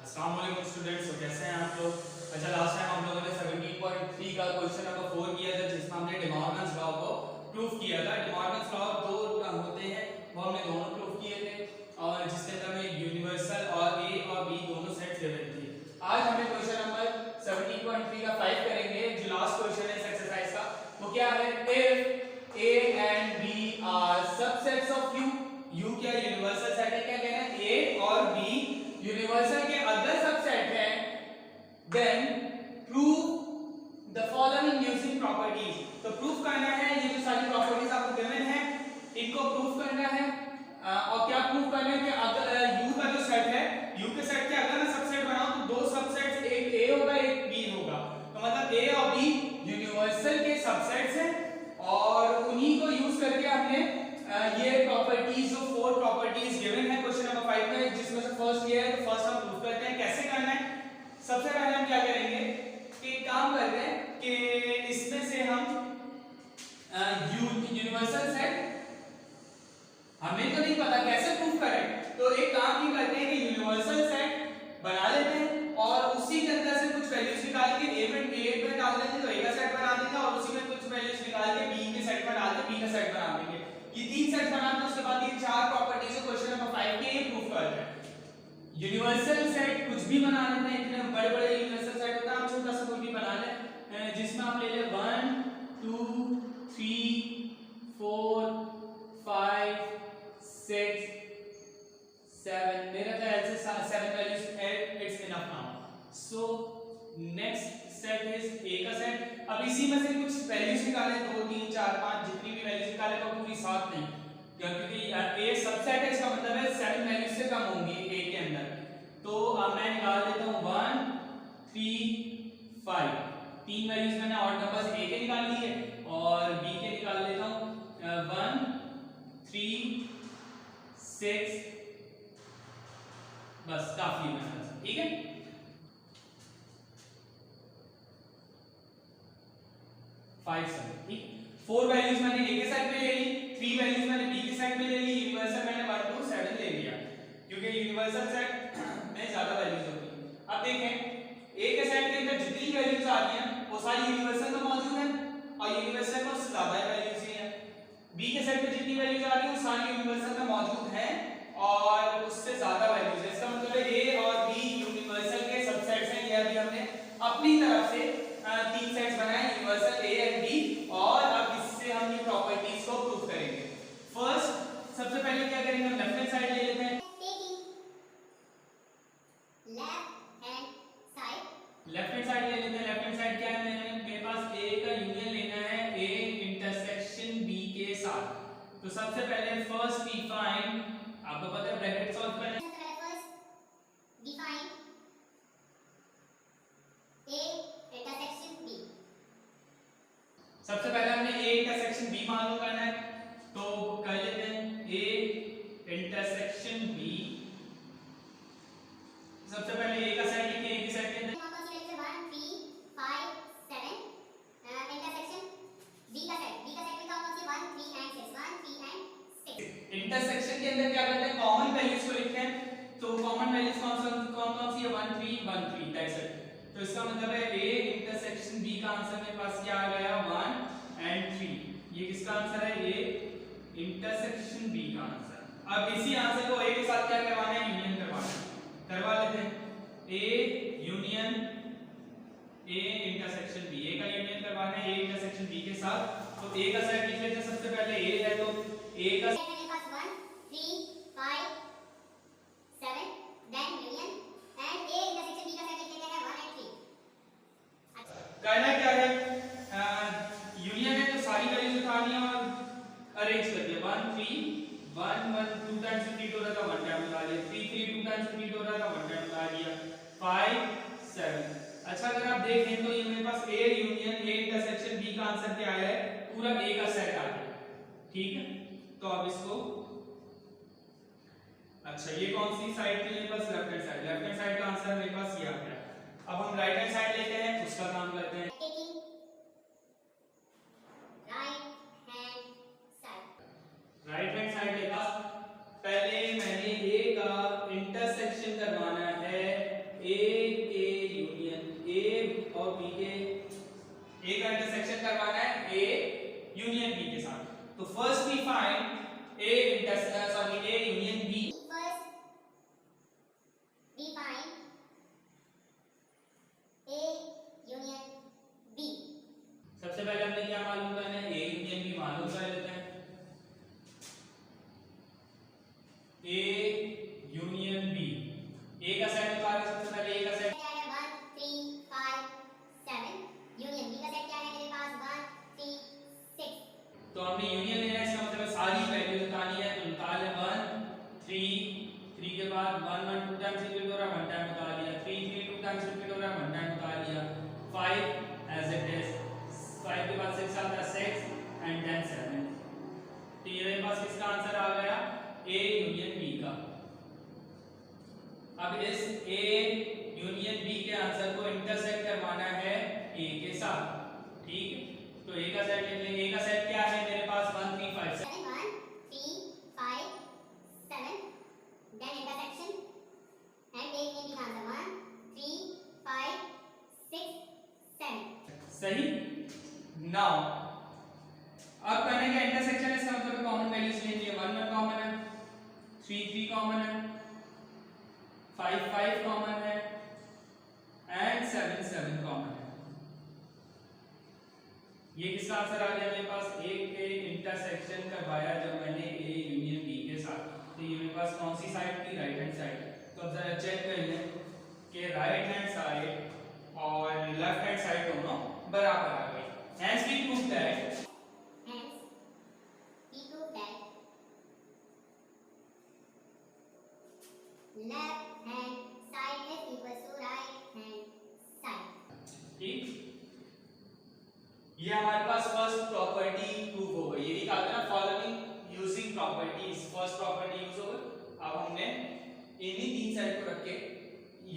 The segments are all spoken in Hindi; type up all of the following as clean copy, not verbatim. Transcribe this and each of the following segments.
अस्सलाम वालेकुम स्टूडेंट्स। तो कैसे हैं आप लोग? अच्छा, लास्ट टाइम हम लोगों ने 17.3 का क्वेश्चन नंबर 4 किया था, जिसमें हमने डे मॉर्गन्स लॉ को प्रूफ किया था। डे मॉर्गन्स लॉ दो होते हैं, वो हमने दोनों प्रूफ किए थे, और जिसके अंदर हमें यूनिवर्सल और ए और बी दोनों सेट्स गिवन थे। आज हमें क्वेश्चन नंबर 17.3 का 5 करेंगे, जो लास्ट क्वेश्चन है इस एक्सरसाइज का। वो क्या है? If A and B are subsets of U, U क्या यूनिवर्सल सेट है? क्या कहना है? ए और बी यूनिवर्सल के अदर सबसेट है, then prove the following using properties. तो प्रूफ करना है ये जो सारी प्रॉपर्टीज आपको गिवन है, इनको प्रूफ करना है। और क्या प्रूफ करना है कि अगर यू का जो सेट है, यू के सेट के अगर मैं सबसेट बनाऊं तो दो सबसेट्स, एक ए होगा एक बी होगा। तो मतलब ए और बी यूनिवर्सल के सबसेट्स हैं, और उन्हीं को यूज करके हमने ये प्रॉपर्टीज, जो 4 प्रॉपर्टीज गिवन है क्वेश्चन नंबर 5 में, जिसमें से फर्स्ट ये है। तो फर्स्ट हम प्रूफ करते हैं। कैसे करना है? सबसे पहले हम क्या करेंगे कि काम करते हैं कि इसमें से हम यूनिवर्सल सेट, हमें तो नहीं पता कैसे प्रूफ करें, तो एक काम ही करते हैं कि यूनिवर्सल सेट बना लेते हैं और उसी के अंदर से कुछ वैल्यूज निकाल के ए में डाल देंगे, तो ए का सेट बना देंगे, और उसी में कुछ वैल्यूज निकाल के बी के सेट में डाल के बी का सेट बना देंगे। ये 3 सेट बनाते हैं, उसके बाद ये 4 प्रॉपर्टीज है क्वेश्चन नंबर 5 के, ये प्रूफ करते हैं। यूनिवर्सल सेट कुछ भी बना लेते हैं, इतने बड़े-बड़े यूनिवर्सल सेट होता है, हम छोटा सा कोई भी बना लें, जिसमें आप ले ले 1 2 3 4 5 6 7। मेरा ख्याल से 7 वैल्यूज है, it's enough now. So next set is a का सेट। अब इसी में से कुछ वैल्यूज निकालें, 2 3 4 5, जितनी भी वैल्यूज निकाले वो पूरी 7 नहीं, क्योंकि ए सबसेट है, इसका मतलब है 7 वैल्यूज से कम होंगी ए के अंदर। तो अब मैं निकाल देता हूं 1 3 5। 3 वैल्यूज मैंने ऑड नंबर्स ए के निकाल लिए और बी के निकाल लेता हूं 1 3 6। बस काफी है, ठीक है। 5 7, ठीक। 4 वैल्यूज मैंने ए के सेट में ले ली, 3 वैल्यूज मैंने बी के सेट में ले ली, यूनिवर्सल मैंने 1 2 7 ले लिया, क्योंकि यूनिवर्सल सेट में ज्यादा वैल्यूज होती है। अब देखें ए के सेट के अंदर जितनी वैल्यूज आ रही हैं वो सारी यूनिवर्सल में मौजूद हैं, और यूनिवर्सल में उससे ज्यादा वैल्यूज ही हैं। बी के सेट में जितनी वैल्यूज आ रही हैं वो सारी यूनिवर्सल में मौजूद हैं और उससे ज्यादा वैल्यूज है। इसका मतलब है ए और बी यूनिवर्सल के सबसेट्स हैं। ये अभी हमने अपनी तरफ से 3 सेट्स बनाए, यूनिवर्सल ए एंड बी, और अब इससे हम ये प्रॉपर्टीज को प्रूव करेंगे। फर्स्ट सबसे पहले क्या करेंगे, हम लेफ्ट हैंड साइड ले लेते हैं। लेफ्ट हैंड साइड ले लेते हैं। लेफ्ट हैंड साइड क्या है, मेरे पास ए का यूनियन लेना है ए इंटरसेक्शन बी के साथ। तो सबसे पहले फर्स्ट वी फाइंड, आपको पता है ब्रैकेट सॉल्व करना है। सबसे पहले हमने ए इंटरसेक्शन बी मालूम करना है, तो कर लेते हैं ए इंटरसेक्शन बी। सबसे पहले ए का सेट लिखिए, ए के सेट के अंदर इंटरसेक्शन के अंदर क्या करते हैं, कॉमन वैल्यूज को लिखते हैं। तो कॉमन वैल्यूज कौन सी है? 1 3 1 3, दैट्स इट। तो इसका मतलब है ए इंटरसेक्शन बी का आंसर मेरे पास क्या आ गया, 1 एंड 3। ये किसका आंसर है? ए इंटरसेक्शन बी का आंसर। अब इसी आंसर को ए के साथ क्या करवाना है, यूनियन करवाना है। करवा लेते हैं A union A intersection B. A का यूनियन करवाना है ए इंटरसेक्शन बी के साथ। तो ए का सेट लिख लेते हैं। सबसे पहले ए है, तो ए का कहना क्या है, यूनियन है तो सारी वैल्यूज उठानी है और अरेंज कर दिया। 1 3 1 1 2 टाइम्स रिपीट हो रहा था, 1 टाइम उठा लिया। 3 3 2 टाइम्स रिपीट हो रहा था, 1 टाइम उठा लिया। 5 7। अच्छा, अगर आप देखें तो ये मेरे पास A union A intersection B का आंसर क्या आया है, पूरा ए का सेट आ गया, ठीक है। तो अब इसको, अच्छा ये कौन सी साइड थी मेरे पास, left hand side. Left hand side का आंसर मेरे पास ये आ गया। अब हम राइट हैंड साइड लेते हैं, उसका काम करते हैं। राइट हैंड साइड लेगा, पहले मैंने ए का इंटरसेक्शन करवाना है ए का सेट निकाल रहे सबसे पहले ए का सेट क्या है 1 3 5 7 यूनियन बी का सेट क्या है मेरे पास 1 3 6 तो हमने यूनियन लेना है इसका मतलब सारी वैल्यू निकालनी है तो निकाल ले 1 3 के बाद 1 1 2 टाइम्स रिपीट हो रहा है 1 टाइम निकाल लिया 3 3 2 टाइम्स रिपीट हो रहा है 1 टाइम निकाल लिया 5 एज इट इज 5 के बाद 6 आता है 6 एंड देन 7 तो ये मेरे पास किसका आंसर आ गया ए यूनियन बी का। अब इस ए यूनियन बी के आंसर को इंटरसेक्ट करवाना है ए के साथ, ठीक है। तो ए का सेट लिख लेंगे। ए का सेट क्या है मेरे पास 1 3 5 7 1 3 5 7 then intersection and take maybe answer 1 3 5 6 7 सही। नाउ अब करने का इंटरसेक्शन इसका मतलब कॉमन वैल्यूज लेंगे 1 1 कॉमन है 3 3 कॉमन है 5 5 कॉमन है एंड 7 7 कॉमन है। ये किसका आंसर आ गया मेरे पास ए के इंटरसेक्शन करवाया जब मैंने ए यूनियन बी के साथ। तो ये मेरे पास कौन सी साइड थी राइट हैंड साइड। तो अब जरा चेक कर लें कि राइट हैंड साइड और लेफ्ट हैंड साइड दोनों बराबर आ गई। Hence we prove that left hand side is equal to right hand side। ठीक, ये हमारे पास फर्स्ट प्रॉपर्टी प्रूव हो गई। ये भी कहा था ना following using properties, first property use हो गई। अब हमने इन्हीं तीन सेट को रख के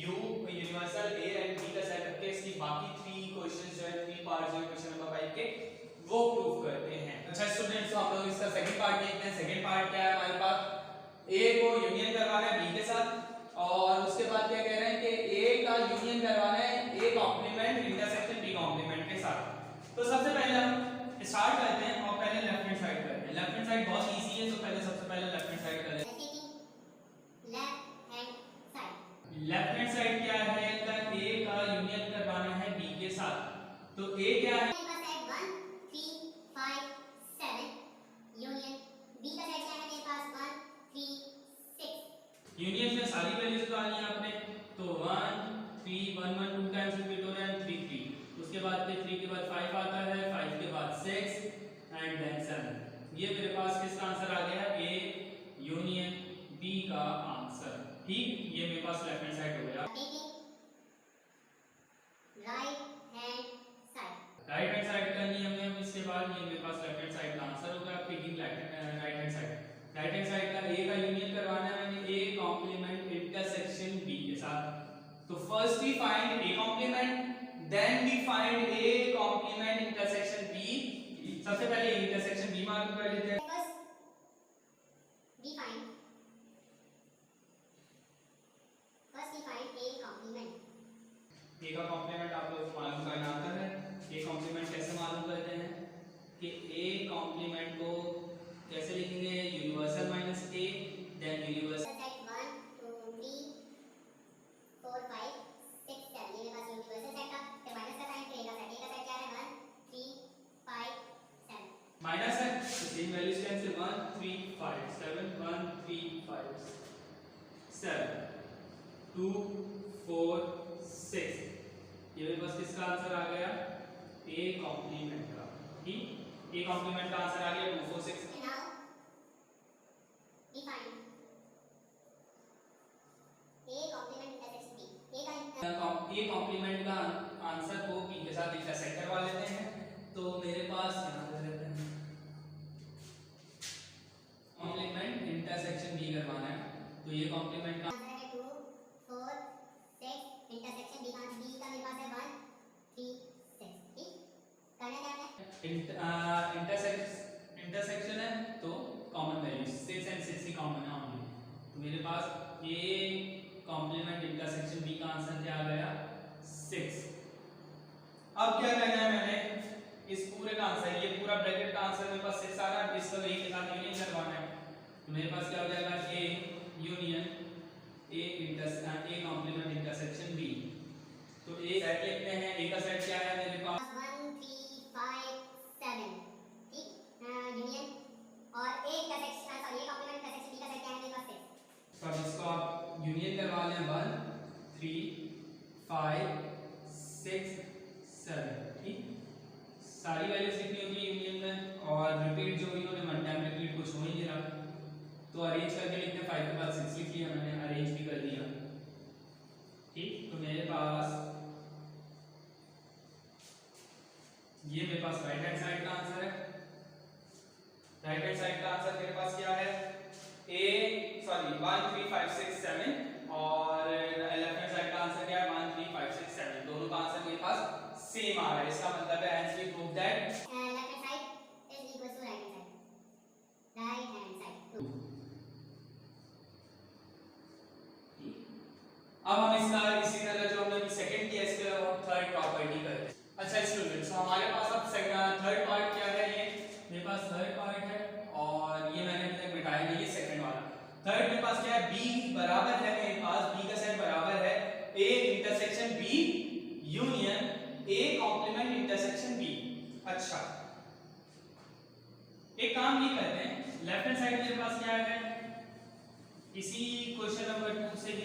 U universal A and B का सेट रख के इसकी बाकी 3 क्वेश्चंस जो है 3 पार्ट्स जो है क्वेश्चन नंबर 5 के वो प्रूव करते हैं। अच्छा स्टूडेंट्स, तो हम लोग इसका सेकंड पार्ट देखते हैं। सेकंड पार्ट क्या है हमारे पास ए को यूनियन करवाना है बी के साथ और उसके बाद क्या कह रहे हैं कि ए का यूनियन करवाना है A complement intersection B complement के साथ। तो सबसे पहले हम स्टार्ट करते हैं और पहले लेफ्ट हैंड साइड करते हैं। लेफ्ट हैंड साइड बहुत इजी है, तो पहले सबसे पहले लेफ्ट हैंड साइड कर लेते हैं। लेफ्ट हैंड साइड क्या है कि ए का यूनियन करवाना है बी के साथ। तो ए क्या है 1 3 5 7 यूनियन बी का सेट क्या है मेरे पास 1 3 6। यूनियन में सारी वैल्यूज निकालनी है आपने। तो 1 3 1 1 2 टाइम्स रिपीट हो रहा है 3 3 उसके बाद पे 3 के बाद 5 आता है 5 के बाद 6 एंड देन 7। ये मेरे पास किसका आंसर आ गया ए यूनियन बी का आंसर। ठीक, ये मेरे पास लेफ्ट हैंड साइड हो गया। राइट हैंड साइड करनी है हमने। इसके बाद ये मेरे पास लेफ्ट हैंड साइड का आंसर होगा। Taking right hand side. Right hand side का ए का यूनियन करवाना है मैंने ए कॉम्प्लीमेंट इंटरसेक्शन बी के साथ। तो first we find A complement, then we find A complement intersection B. सबसे पहले इंटरसेक्शन बी मालूम कर लेते हैं। ए का कॉम्प्लीमेंट आप लोग मालूम करना आता है। ए कॉम्प्लीमेंट कैसे मालूम करते हैं कि ए कॉम्प्लीमेंट को कैसे लिखेंगे universal minus A then universal 1 2 3 4 5 6 7 ये मेरे पास यूनिवर्सल सेट था। फिर माइनस का साइन फिर ए का सेट क्या है 1 3 5 7 माइनस है तो सेम वैल्यूज कैंसिल 1 3 5 7 1 3 5 7 2 4 6। ये मेरे पास किसका आंसर आ गया ए कॉम्प्लीमेंट का। ठीक, ए कॉम्प्लीमेंट का आंसर आ गया 2 4 6। ए कॉम्प्लीमेंट का आंसर को बी के साथ इंटरसेक्ट करवा लेते हैं। तो मेरे पास यहां पे रहते हैं कॉम्प्लीमेंट इंटरसेक्शन बी करवाना है। तो ये कॉम्प्लीमेंट का आंसर है 2 4 6 इंटरसेक्शन बी का मेरे पास है 1 3 6। ठीक, करना क्या है इंटरसेक्शन है तो common values 6 and 6 he common है ओनली। तो मेरे पास ये कॉम्प्लीमेंट इंटरसेक्शन बी का आंसर क्या आ गया 6। अब क्या करना है मैंने इस पूरे का आंसर, ये पूरा ब्रैकेट का आंसर मेरे पास 6 आ रहा है। इसका ए के साथ यूनियन करवाना है। तो मेरे पास क्या हो जाएगा A union A complement intersection B. तो ए सेट लिखते हैं। ए का सेट क्या है मेरे पास 1 3 5 7। ठीक, यूनियन और A intersection sorry A complement intersection B का सेट क्या है मेरे पास 6। तो अब इसको आप यूनियन करवा लें है 1 3 5 6 7, ठीक। सारी वैल्यूज लिखनी होगी यूनियन में, और रिपीट जो हुई उन्हें वन टाइम रिपीट कुछ हो ही नहीं रहा, तो अरेंज करके लिखते हैं। 5 के बाद 6 लिख लिया मैंने, अरेंज भी कर दिया, ठीक। तो मेरे पास ये मेरे पास राइट हैंड साइड का आंसर है। राइट हैंड साइड का आंसर मेरे पास क्या है, 1 3 5 6 7, और लेफ्ट हैंड साइड का आंसर क्या है 1 3 5 6 7। दोनों का आंसर मेरे पास सेम आ रहा है। इसका मतलब है hence we prove that left hand side is equals to right hand side. Right hand side. अब हम इसका इसी तरह जो हमने सेकंड किया इसके थर्ड प्रॉपर्टी करते हैं। अच्छा स्टूडेंट्स, तो हमारे पास अब थर्ड पार्ट क्या है, ये मेरे पास थर्ड पार्ट है, और ये मैंने अभी तक मिटाया नहीं, ये सेकंड वाला। थर्ड मेरे पास क्या है, b बराबर है, मेरे पास b का सेट बराबर है a intersection b union a complement intersection b। अच्छा, एक काम ये करते हैं, लेफ्ट हैंड साइड मेरे पास क्या है, इसी क्वेश्चन नंबर 2 से ही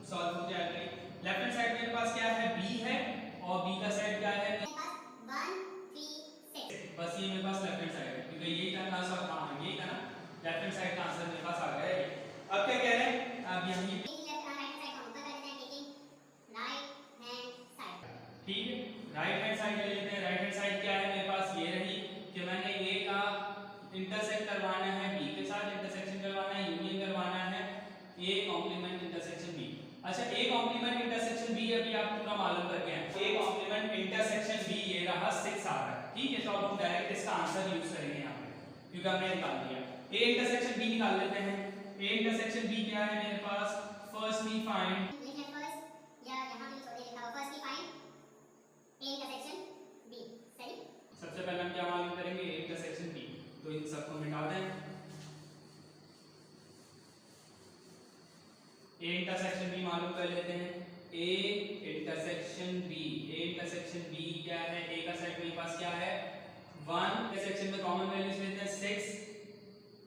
सॉल्व हो जाएगा। लेफ्ट हैंड साइड मेरे पास क्या है, b है, और b का सेट क्या है, मेरे पास 1 3 6। बस ये मेरे पास लेफ्ट हैंड साइड है, क्योंकि यही था ना सर, हां यही था ना, लेफ्ट हैंड साइड का आंसर मेरे पास आ गया है। अब क्या कह रहे हैं, अब यहीं ठीक है, राइट हैंड साइड ले लेते हैं। राइट हैंड साइड क्या है मेरे पास, ये रही कि मैंने a का इंटरसेक्ट करवाना है b के साथ, इंटरसेक्शन करवाना है, यूनियन करवाना है a कॉम्प्लीमेंट इंटरसेक्शन b। अच्छा, a कॉम्प्लीमेंट इंटरसेक्शन b अभी आप पूरा मालूम करके हैं। a कॉम्प्लीमेंट इंटरसेक्शन b ये रहा 6 आ रहा है, ठीक है। तो अब हम डायरेक्ट इसका आंसर यूज करेंगे यहां पे, क्योंकि हमने निकाल दिया। a इंटरसेक्शन b निकाल लेते हैं। a इंटरसेक्शन b क्या है मेरे पास, फर्स्टली फाइंड, सबसे पहले हम क्या मालूम करेंगे, a इंटरसेक्शन b। तो इन सबको मिटा दें। a इंटरसेक्शन b मालूम कर लेते हैं। a intersection b, a intersection b क्या है, a का सेट मेरे पास क्या है 1, इंटरसेक्शन में कॉमन वैल्यूज लेते हैं 6,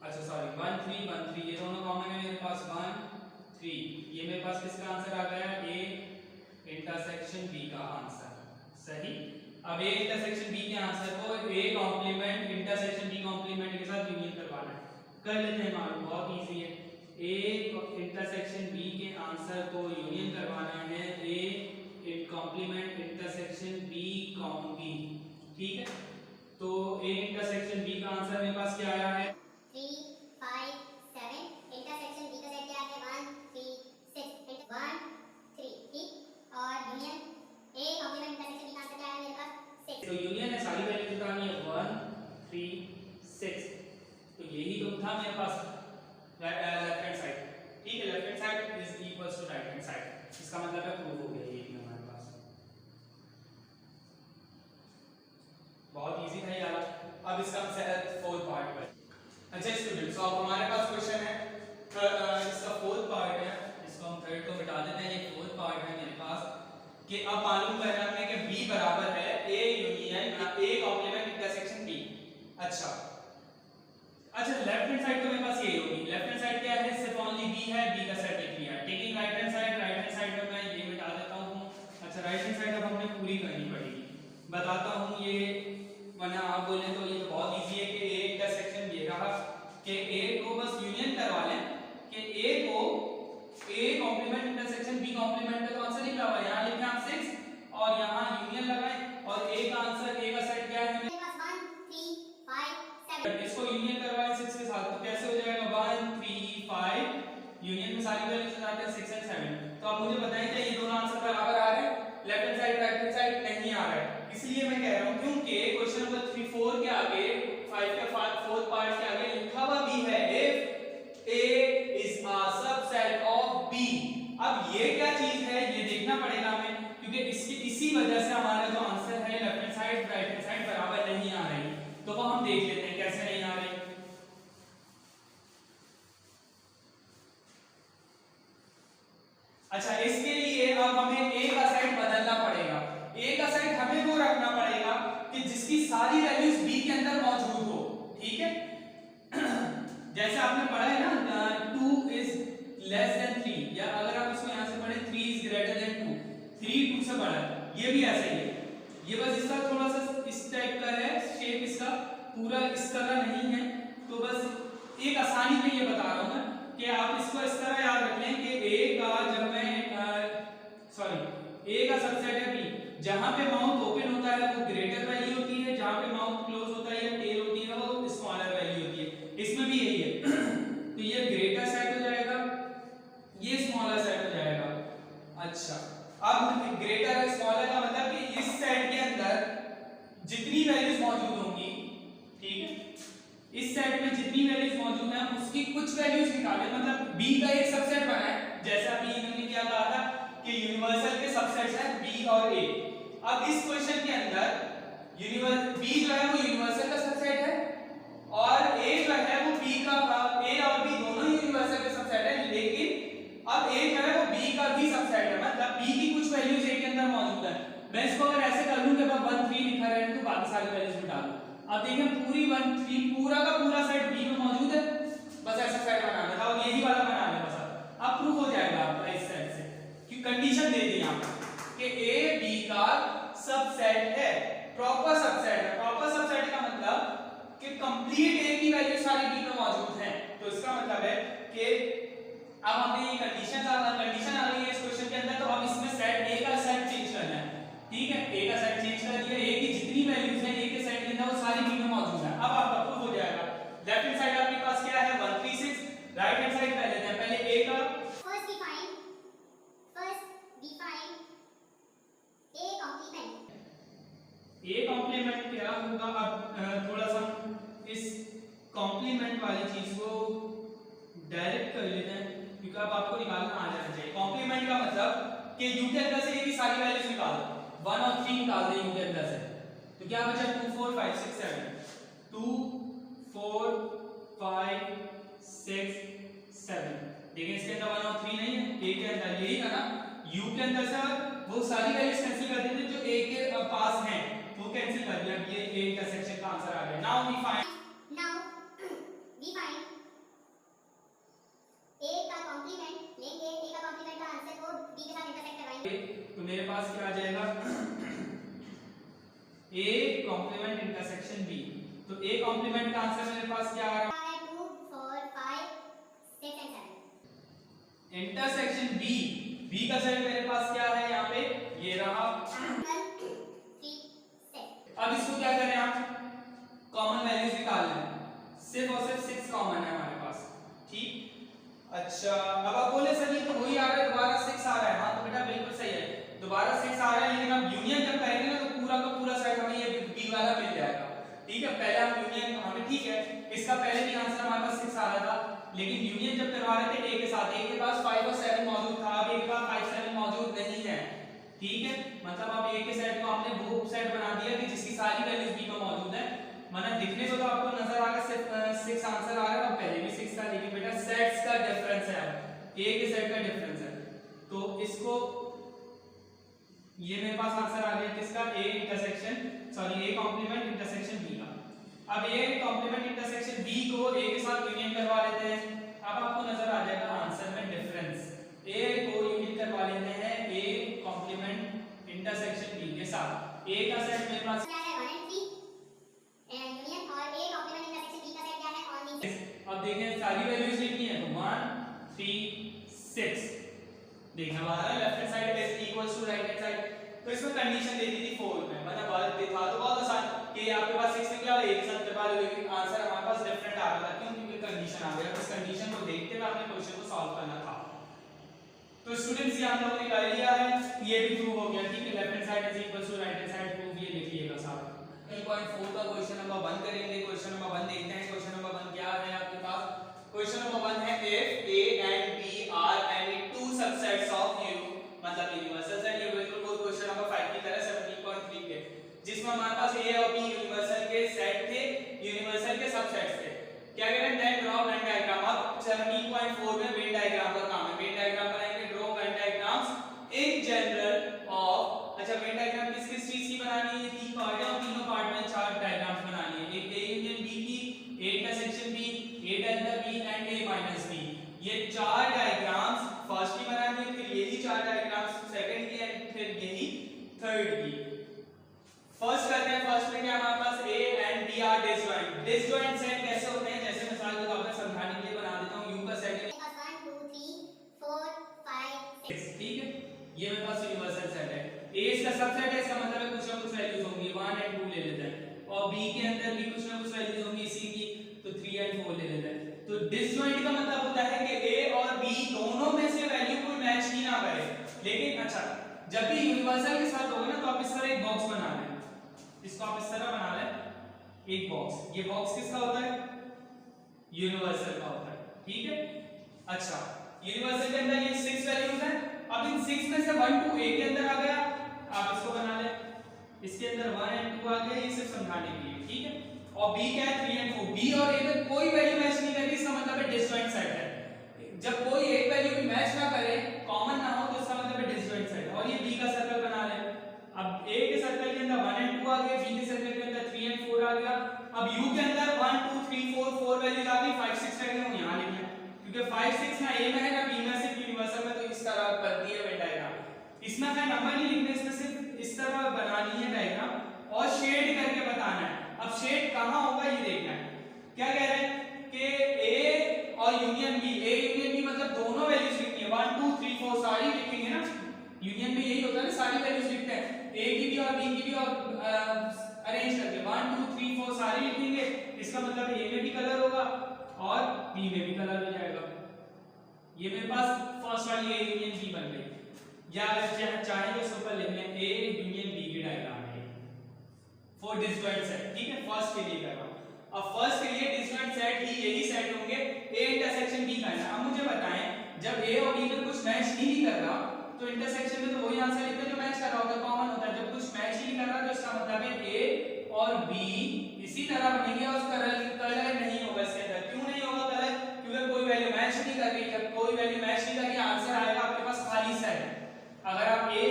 अच्छा सॉरी 1 3 1 3, ये दोनों कॉमन है मेरे पास 1 3, ये मेरे पास किसका आंसर आ गया, a इंटरसेक्शन b का आंसर, सही। अब a इंटरसेक्शन b के आंसर को a complement intersection b complement के साथ यूनियन करवाना है, कर लेते हैं मालूम, बहुत इजी है। a इंटरसेक्शन b के आंसर को यूनियन करवाना है a कॉम्प्लीमेंट इंटरसेक्शन b कॉम b, ठीक है। तो a इंटरसेक्शन b का आंसर मेरे पास क्या आया है 3 5 7। इंटरसेक्शन b का सेट क्या है 1 3 6 1 3, ठीक। और union a complement intersection b का आंसर क्या है मेरे पास 6। तो यूनियन है, सारी वैल्यू जुटानी है 1 3 6, तो यही तो था मेरे पास लेफ्ट हैंड साइड, ठीक है। Left hand side is equals to right hand side, इसका मतलब है प्रूव हो गया ये भी हमारे पास, बहुत इजी था यार। अब इसका हम फोर्थ पार्ट पर, अच्छा स्टूडेंट्स, तो अब हमारे पास क्वेश्चन है, इसका फोर्थ पार्ट है, इसको हम थर्ड को मिटा देते हैं, ये फोर्थ पार्ट है मेरे पास, कि अब मालूम करना है हमने कि b बराबर है a union a complement intersection b। अच्छा, लेफ्ट हैंड साइड तो मेरे पास यही होगी। लेफ्ट हैंड साइड क्या है, सिर्फ ओनली b है, b का सेट लिख लिया। टेकिंग राइट हैंड साइड में मैं ये मिटा देता हूं। अच्छा, राइट हैंड साइड अब हमने पूरी करनी पड़ेगी, बताता हूं ये, वरना आप बोले तो ये तो बहुत इजी है कि a इंटरसेक्शन ये रहा कि a को बस यूनियन करवा लें, कि a को a complement intersection b complement का तो आंसर निकला हुआ है, यहां लिखें आप 6 और यहां यूनियन लगाएं, और a का आंसर, a का सेट क्या है मेरे पास 1 3 5 7। इसको यूनियन करवाएं 6 के साथ, तो कैसे हो जाएगा 1 3 5, यूनियन में सारी वैल्यूज आते हैं 6 और 7। तो अब मुझे बताएं क्या ये दोनों आंसर बराबर आ रहे हैं, left hand side right hand side नहीं आ रहा है, इसलिए मैं कह रहा हूं क्योंकि क्वेश्चन नंबर 3 4 के आगे 5 के फोर्थ पार्ट के आगे लिखा हुआ भी है if a is a subset of b। अब ये क्या चीज है ये देखना पड़ेगा हमें, क्योंकि इसी वजह से हमारा जो आंसर है left hand side right hand side बराबर नहीं आ रही, तो वो हम देख लेते हैं कैसे नहीं आ रही। अच्छा, इसके लिए अब हमें a का साइड बदलना पड़ेगा। a का साइड हमें वो रखना पड़ेगा कि जिसकी सारी वैल्यूज b के अंदर मौजूद हो, ठीक है। जैसे आपने पढ़ा है ना 2 इज लेस देन 3, या अगर आप इसको यहां से पढ़ें 3 2 से बड़ा है, ये भी ऐसे ही है। ये बस इसका थोड़ा सा इस टाइप का है शेप, इसका पूरा इस तरह नहीं है। तो बस एक आसानी पे ये बता रहा हूं मैं कि आप इसको इस तरह याद रख लें कि ए का जब मैं ए का सबसेट है बी, जहां पे माउथ ओपन होता है वो ग्रेटर वैल्यू होती है, जहां पे माउथ क्लोज होता है या टेल होती है वो स्मॉलर वैल्यू होती है। इसमें भी यही है। तो ये ग्रेटर सेट हो जाएगा, ये स्मॉलर सेट हो जाएगा। अच्छा, अब ग्रेटर और स्मॉलर का मतलब कि इस सेट के अंदर जितनी वैल्यूज मौजूद होंगी, ठीक है, इस सेट में जितनी वैल्यूज मौजूद हैं उसकी कुछ वैल्यूज निकालें। मतलब बी का एक सबसेट बना है, जैसा अभी इन्होंने क्या कहा था कि यूनिवर्सल के सबसेट्स हैं बी और ए। अब इस क्वेश्चन के अंदर बी जो है वो यूनिवर्सल का सबसेट है और ए जो है वो बी का, ए और बी दोनों यूनिवर्सल के सबसेट है, लेकिन अब ए जो है वो बी का भी सबसेट है, मतलब बी की कुछ वैल्यूज ए के अंदर मौजूद है। मैं इसको अगर ऐसे कर लूं कि मैं 1 3 लिखा रहने तो बाकी सारी वैल्यूज मिटा दूं। अब देखें पूरी 1 3 पूरा का पूरा सेट बी में मौजूद है, बस ऐसा सेट बनाना था और यही वाला बनाना है बस। अब प्रूफ हो जाएगा आपका इस सेट से कि कंडीशन दे दी यहां कि ए बी का सबसेट है, प्रॉपर सबसेट है। प्रॉपर सबसेट का मतलब कि कंप्लीट ए की वैल्यू सारी बी में मौजूद है। तो इसका मतलब है कि अब हमने ये कंडीशन आ गई है इस क्वेश्चन के अंदर, तो अब इसमें सेट ए का सेट चेंज करना है, ठीक है। ए का सेट चेंज कर दिया, ए की जितनी वैल्यूज हैं ए के सेट के अंदर वो सारी बी में मौजूद है। अब आपका प्रूफ हो जाएगा। लेफ्ट हैंड साइड आपके पास क्या है 1 3 6, राइट हैंड साइड पहले लेते हैं, पहले ए का first define A complement. A complement क्या होगा? अब थोड़ा सा इस कॉम्प्लीमेंट वाली चीज को डायरेक्ट कर लेते हैं क्योंकि अब आपको निकालना आ जाना चाहिए। कॉम्प्लीमेंट का मतलब कि यू के अंदर से ए की सारी वैल्यूज निकाल दो, 1 और 3 निकाल दें यू के अंदर से, तो क्या बचा 2 4 5 6 7, 2 4 5 6 7। देखिए इसके अंदर 1 और 3 नहीं है, ए के अंदर यही था ना, यू के अंदर से वो सारी वैल्यूज कैंसिल कर देते जो ए के पास हैं, वो कैंसिल कर दिया। ये ए इंटरसेक्शन का आंसर आ गया। नाउ वी फाइंड ए का कॉम्प्लीमेंट लेंगे, ए का कॉम्प्लीमेंट का आंसर को बी के साथ इंटरसेक्ट करवाएंगे, तो मेरे पास क्या आ जाएगा ए कॉम्प्लीमेंट इंटरसेक्शन बी। तो ए कॉम्प्लीमेंट का आंसर मेरे पास क्या आ रहा है 2 4 5 6 एंड 7। इंटरसेक्शन बी, बी का सेट मेरे पास क्या है यहाँ पे, ये रहा 1 3 6। अब इसको क्या करें आप, कॉमन वैल्यूज निकाल लें, सिर्फ और सिर्फ 6 कॉमन है हमारे पास, ठीक। अच्छा, अब आप बोले सर ये तो वही आ रहा है, दोबारा 6 आ रहा है। हाँ तो बेटा बिल्कुल सही है, दोबारा 6 आ रहा है, लेकिन अब यूनियन जब करेंगे ना तो पूरा का पूरा सेट हमें ये बी वाला मिल जाएगा, ठीक है। पहले हम यूनियन हमें, ठीक है, इसका पहले भी आंसर हमारे पास 6 आ रहा था, लेकिन यूनियन जब करवा रहे थे ए के साथ, ए के पास 5 और 7 मौजूद था, अब ए के पास 5 7 मौजूद नहीं है, ठीक है। मतलब अब ए के सेट को हमने वो सेट बना दिया कि जिसकी सारी वैल्यूज बी में मौजूद है। मतलब दिखने को तो आपको नजर आ रहा है सिर्फ 6 आंसर आ रहा है, पहले भी 6 था, लेकिन बेटा सेट्स का डिफरेंस है, ए के सेट का डिफरेंस है। तो इसको ये मेरे पास आंसर आ गया किसका, A intersection sorry A complement intersection B का। अब ए कॉम्प्लीमेंट इंटरसेक्शन बी को ए के साथ यूनियन करवा लेते हैं, अब आपको नजर आ जाएगा आंसर में डिफरेंस। ए को यूनियन करवा लेते हैं ए कॉम्प्लीमेंट इंटरसेक्शन बी के साथ। ए का सेट मेरे पास क्या है 1 and 3 यूनियन, और ए कॉम्प्लीमेंट इंटरसेक्शन बी का सेट क्या है ऑन दी। अब देखें सारी वैल्यूज लिखनी है तो 1 3 6, देखना हमारा left hand side is equals to right hand side. तो इसमें कंडीशन दे दी थी 4 में, मतलब बात था तो बहुत आसान कि आपके पास 6 निकला और एक साथ करवा लो, लेकिन आंसर हमारे पास डिफरेंट आ रहा था, क्यों? क्योंकि कंडीशन आ गया। इस कंडीशन को देखते हुए आपने क्वेश्चन को सॉल्व करना था। तो स्टूडेंट्स ये हम लोगों ने कर लिया है, ये भी प्रूव हो गया, ठीक है। Left hand side is equals to right hand side, prove ये लिखिएगा सारा। 3.4 का क्वेश्चन नंबर 1 करेंगे। क्वेश्चन नंबर 1 देखते हैं। क्वेश्चन नंबर 1 क्या है आपके पास? क्वेश्चन नंबर 1 है if a and b are any two subsets of u, मतलब यूनिवर्सल सेट। ये बिल्कुल कोई क्वेश्चन नंबर 5 की तरह 17.3 के, जिसमें हमारे पास a और b यूनिवर्सल के सेट थे, यूनिवर्सल के सबसेट्स थे। क्या कह रहे हैं? Then draw Venn diagram. अब 17.4 में वेन डायग्राम का काम है। वेन डायग्राम बनाएंगे, draw Venn diagrams in general of. अच्छा, वेन डायग्राम किस किस चीज की बनानी है? 3 पार्ट है और तीनों पार्ट में 4 डायग्राम्स बनानी है। एक a यूनियन b की, a intersection b, a delta b and a minus b। ये 4 डायग्राम्स फर्स्ट की बनानी है, फिर यही 4 डायग्राम्स थर्ड की। फर्स्ट करते हैं, फर्स्ट में क्या हमारे पास A and B are disjoint. Disjoint set कैसे होते हैं, जैसे मिसाल के तौर पर समझाने के लिए बना देता हूं। U का सेट है 1 2 3 4 5 6, ठीक है, ये मेरे पास यूनिवर्सल सेट है। A इसका सबसेट है, इसका मतलब है कुछ ना कुछ वैल्यूज होंगी, 1 एंड 2 ले लेते हैं, और B के अंदर भी कुछ ना कुछ वैल्यूज होंगी इसी की, तो 3 एंड 4 ले लेते हैं। तो डिसजॉइंट का मतलब होता है कि A और B दोनों में से वैल्यू कोई मैच ही ना करे। लेकिन अच्छा, जब भी यूनिवर्सल के साथ होगा ना, तो आप इस तरह एक बॉक्स बना लें, इसको आप इस तरह बना लें एक बॉक्स। ये बॉक्स किसका होता है, यूनिवर्सल का होता है, ठीक है। अच्छा, यूनिवर्सल के अंदर ये 6 वैल्यूज हैं। अब इन 6 में से 1 2 A के अंदर आ गया, आप इसको बना लें, इसके अंदर 1 एंड 2 आ गया, ये सिर्फ समझाने के लिए, ठीक है। और B क्या है, 3 एंड 4। B और A में कोई वैल्यू मैच नहीं करेगी, इसका मतलब है डिसजॉइंट सेट है। जब कोई एक वैल्यू भी मैच ना करे, कॉमन ना हो, तो इसका मतलब है डिसजॉइंट सेट। और ये B का सर्कल बना लें। अब A के सर्कल के अंदर 1 एंड 2 आ गए, B के सर्कल के अंदर 3 एंड 4 आ गया। अब U के अंदर 1 2 3 4 वैल्यूज आ गई, 5 6 रह गए, यहां लिख लें, क्योंकि 5 6 ना A में है ना B में, सिर्फ यूनिवर्सल में तो इस तरह बनती है वेन डायग्राम। इसमें मैं नंबर नहीं लिखने, इसमें सिर्फ इस तरह बनानी है डायग्राम और शेड करके बताना है। अब शेड कहां होगा ये देखना है। क्या कह रहे हैं कि A और union B, A union B मतलब दोनों वैल्यूज लिखनी है, 1 2 3 4 सारी लिखेंगे ना, यूनियन में यही होता है ना, सारी वैल्यूज लिखते हैं, A की भी और B की भी, और अरेंज करके 1 2 3 4 सारी लिखेंगे। इसका मतलब A में भी कलर होगा और B में भी कलर हो जाएगा। ये मेरे पास फर्स्ट वाली A यूनियन B बन गई। या अगर चाहें तो इसके ऊपर लिख लें A यूनियन B की डायग्राम है फॉर डिसजॉइंट सेट, ठीक है। फर्स्ट के लिए कर रहा हूं। अब फर्स्ट के लिए डिसजॉइंट सेट ही यही सेट होंगे, A इंटरसेक्शन B का है। अब मुझे बताएं, जब A और B में कुछ मैच ही नहीं कर रहा, तो इंटरसेक्शन में तो वही आंसर लिखते हैं जो मैच कर रहा होता है, कॉमन होता है। जब कुछ मैच ही नहीं कर रहा, तो इसका मतलब है A और B इसी तरह बनेंगे और कलर नहीं होगा इसके अंदर। क्यों नहीं होगा कलर, क्योंकि कोई वैल्यू मैच नहीं कर रही। जब कोई वैल्यू मैच नहीं कर रही, आंसर आएगा आपके पास खाली सेट। अगर आप A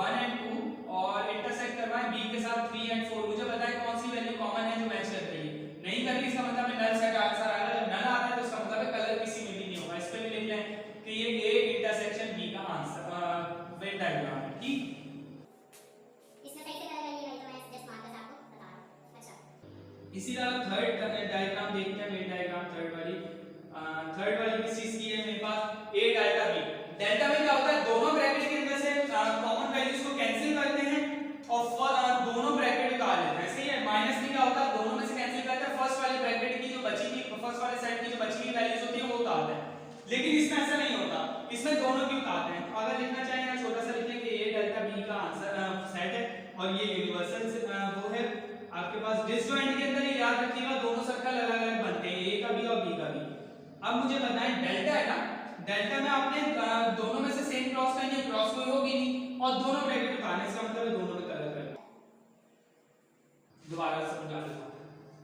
1 एंड 2 और इंटरसेक्ट करवाएं B के साथ 3 एंड 4, मुझे बताएं कौन सी वैल्यू कॉमन है जो मैच कर रही है, नहीं कर रही, इसका मतलब है नल सेट आंसर आएगा। जब नल आता है तो इसका मतलब है कलर किसी में भी नहीं होगा। इस पे भी लिख लें कि ये A इंटरसेक्शन B का आंसर वेन डायग्राम है, ठीक। इसमें सही से कलर नहीं है तो मैं जस्ट मार्कर्स आपको बता रहा हूं। अच्छा, इसी तरह थर्ड डायग्राम देखते हैं, वेन डायग्राम थर्ड वाली किस चीज की है मेरे पास, A डेल्टा B। डेल्टा में क्या होता है, दोनों ब्रैकेट के अंदर से कॉमन वैल्यूज को कैंसिल करते हैं और दोनों ब्रैकेट निकाल लेते हैं, सही है। माइनस भी क्या होता है, दोनों में से कैंसिल करते हैं, फर्स्ट वाले ब्रैकेट की जो बची हुई, फर्स्ट वाले सेट की जो बची हुई वैल्यूज होती है वो उतारते हैं। लेकिन इसमें ऐसा नहीं होता, इसमें दोनों की उतारते हैं। तो अगर लिखना चाहें यहाँ छोटा सा लिख लें कि A डेल्टा B का आंसर सेट है और ये यूनिवर्सल वो है आपके पास। डिसजॉइंट के अंदर ये याद रखिएगा, दोनों सर्कल अलग अलग बनते हैं, A का भी और B का भी। अब मुझे बताएं, डेल्टा है ना, डेल्टा में आपने दोनों में से सेम क्रॉस करनी है, क्रॉस कोई होगी नहीं, और दोनों ब्रैकेट उतारने, इसका मतलब है दोनों में कलर करना। दोबारा समझा देता हूं,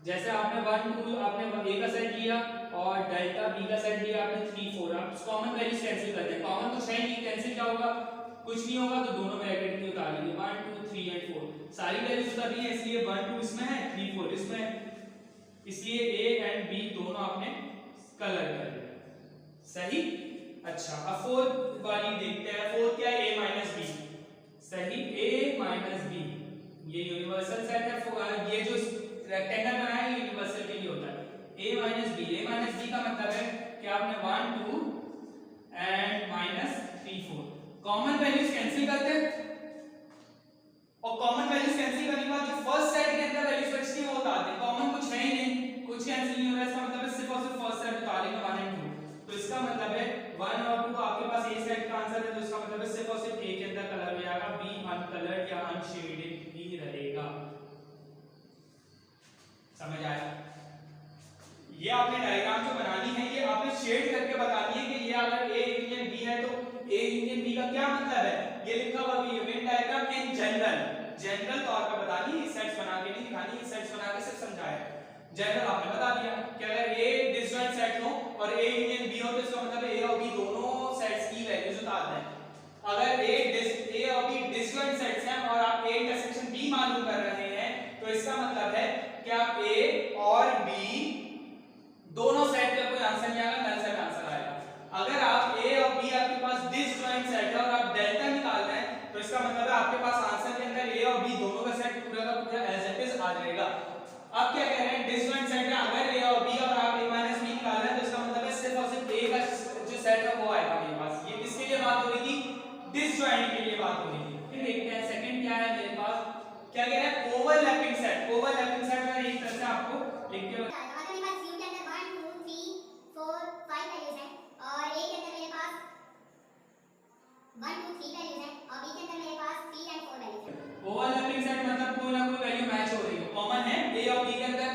जैसे आपने 1 2 आपने A का सेट लिया और डेल्टा B का सेट लिया आपने 3 4, आप कॉमन वैल्यूज कैंसिल करते हैं, कॉमन तो है नहीं, कैंसिल क्या होगा, कुछ नहीं होगा, तो दोनों ब्रैकेट में उतार लेंगे 1 2 3 एंड 4, सारी वैल्यूज उतार ली है, इसलिए 1 2 इसमें है, 3 4 इसमें है, इसलिए A एंड B दोनों आपने कलर कर लिया, सही। अच्छा, अब फोर्थ वाली देखते हैं। फोर्थ क्या है, A माइनस B, सही, A माइनस B, ये यूनिवर्सल सेट है। ये जो रेक्टेंगल बनाया है यूनिवर्सल के लिए होता है, A minus B। A minus B का मतलब है कि आपने 1 2 and minus 3 4 common values cancel करते हैं, और कॉमन वैल्यूज कैंसिल करने के बाद जो फर्स्ट सेट के अंदर वैल्यूज बचती है वो उतारते हैं। कॉमन कुछ है ही नहीं, कुछ कैंसिल नहीं हो रहा है, इसका मतलब है सिर्फ और सिर्फ फर्स्ट सेट उतारेंगे 1 एंड 2। तो इसका मतलब है 1 और 2 आपके पास A सेट का आंसर है, तो इसका मतलब है सिर्फ और सिर्फ A के अंदर कलर हो जाएगा, B अनकलर्ड या अनशेडेड ही रहेगा। समझ आया? ये आपने डायग्राम जो बनानी है, ये आपने शेड करके बतानी है कि ये अगर A यूनियन B है तो A यूनियन B का क्या मतलब है, ये लिखा हुआ भी है। वेन डायग्राम इन जनरल तौर पर बतानी है, सेट्स बना के नहीं दिखानी, ये सेट्स बना के सिर्फ समझाया। जनरल आपने बता दिया कि अगर A डिसजॉइंट सेट हो और A यूनियन B हो तो इसका मतलब है A और B दोनों सेट्स की वैल्यूज उतारते हैं। अगर A और B डिसजॉइंट सेट्स हैं और आप A इंटरसेक्शन B मालूम कर रहे हैं, तो इसका मतलब है कि आप A और B दोनों सेट का कोई आंसर नहीं आएगा, नल सेट आंसर आएगा। अगर आप A और B आपके पास डिसजॉइंट सेट है और आप डेल्टा निकाल रहे हैं, तो इसका मतलब है आपके पास आंसर के अंदर डिसजॉइंट के लिए बात हो रही है। फिर देखते हैं सेकंड क्या है मेरे पास, क्या कह रहा है ओवरलैपिंग सेट। ओवरलैपिंग सेट में एक तरह से आपको लिख के अगर मेरे पास U के अंदर 1 2 3 4 5 वैल्यूज हैं और A के अंदर मेरे पास 1 2 3 वैल्यूज हैं और B के अंदर मेरे पास 3 एंड 4 वैल्यूज हैं। ओवरलैपिंग सेट मतलब कोई ना कोई वैल्यू मैच हो रही है, कॉमन है। A और B के अंदर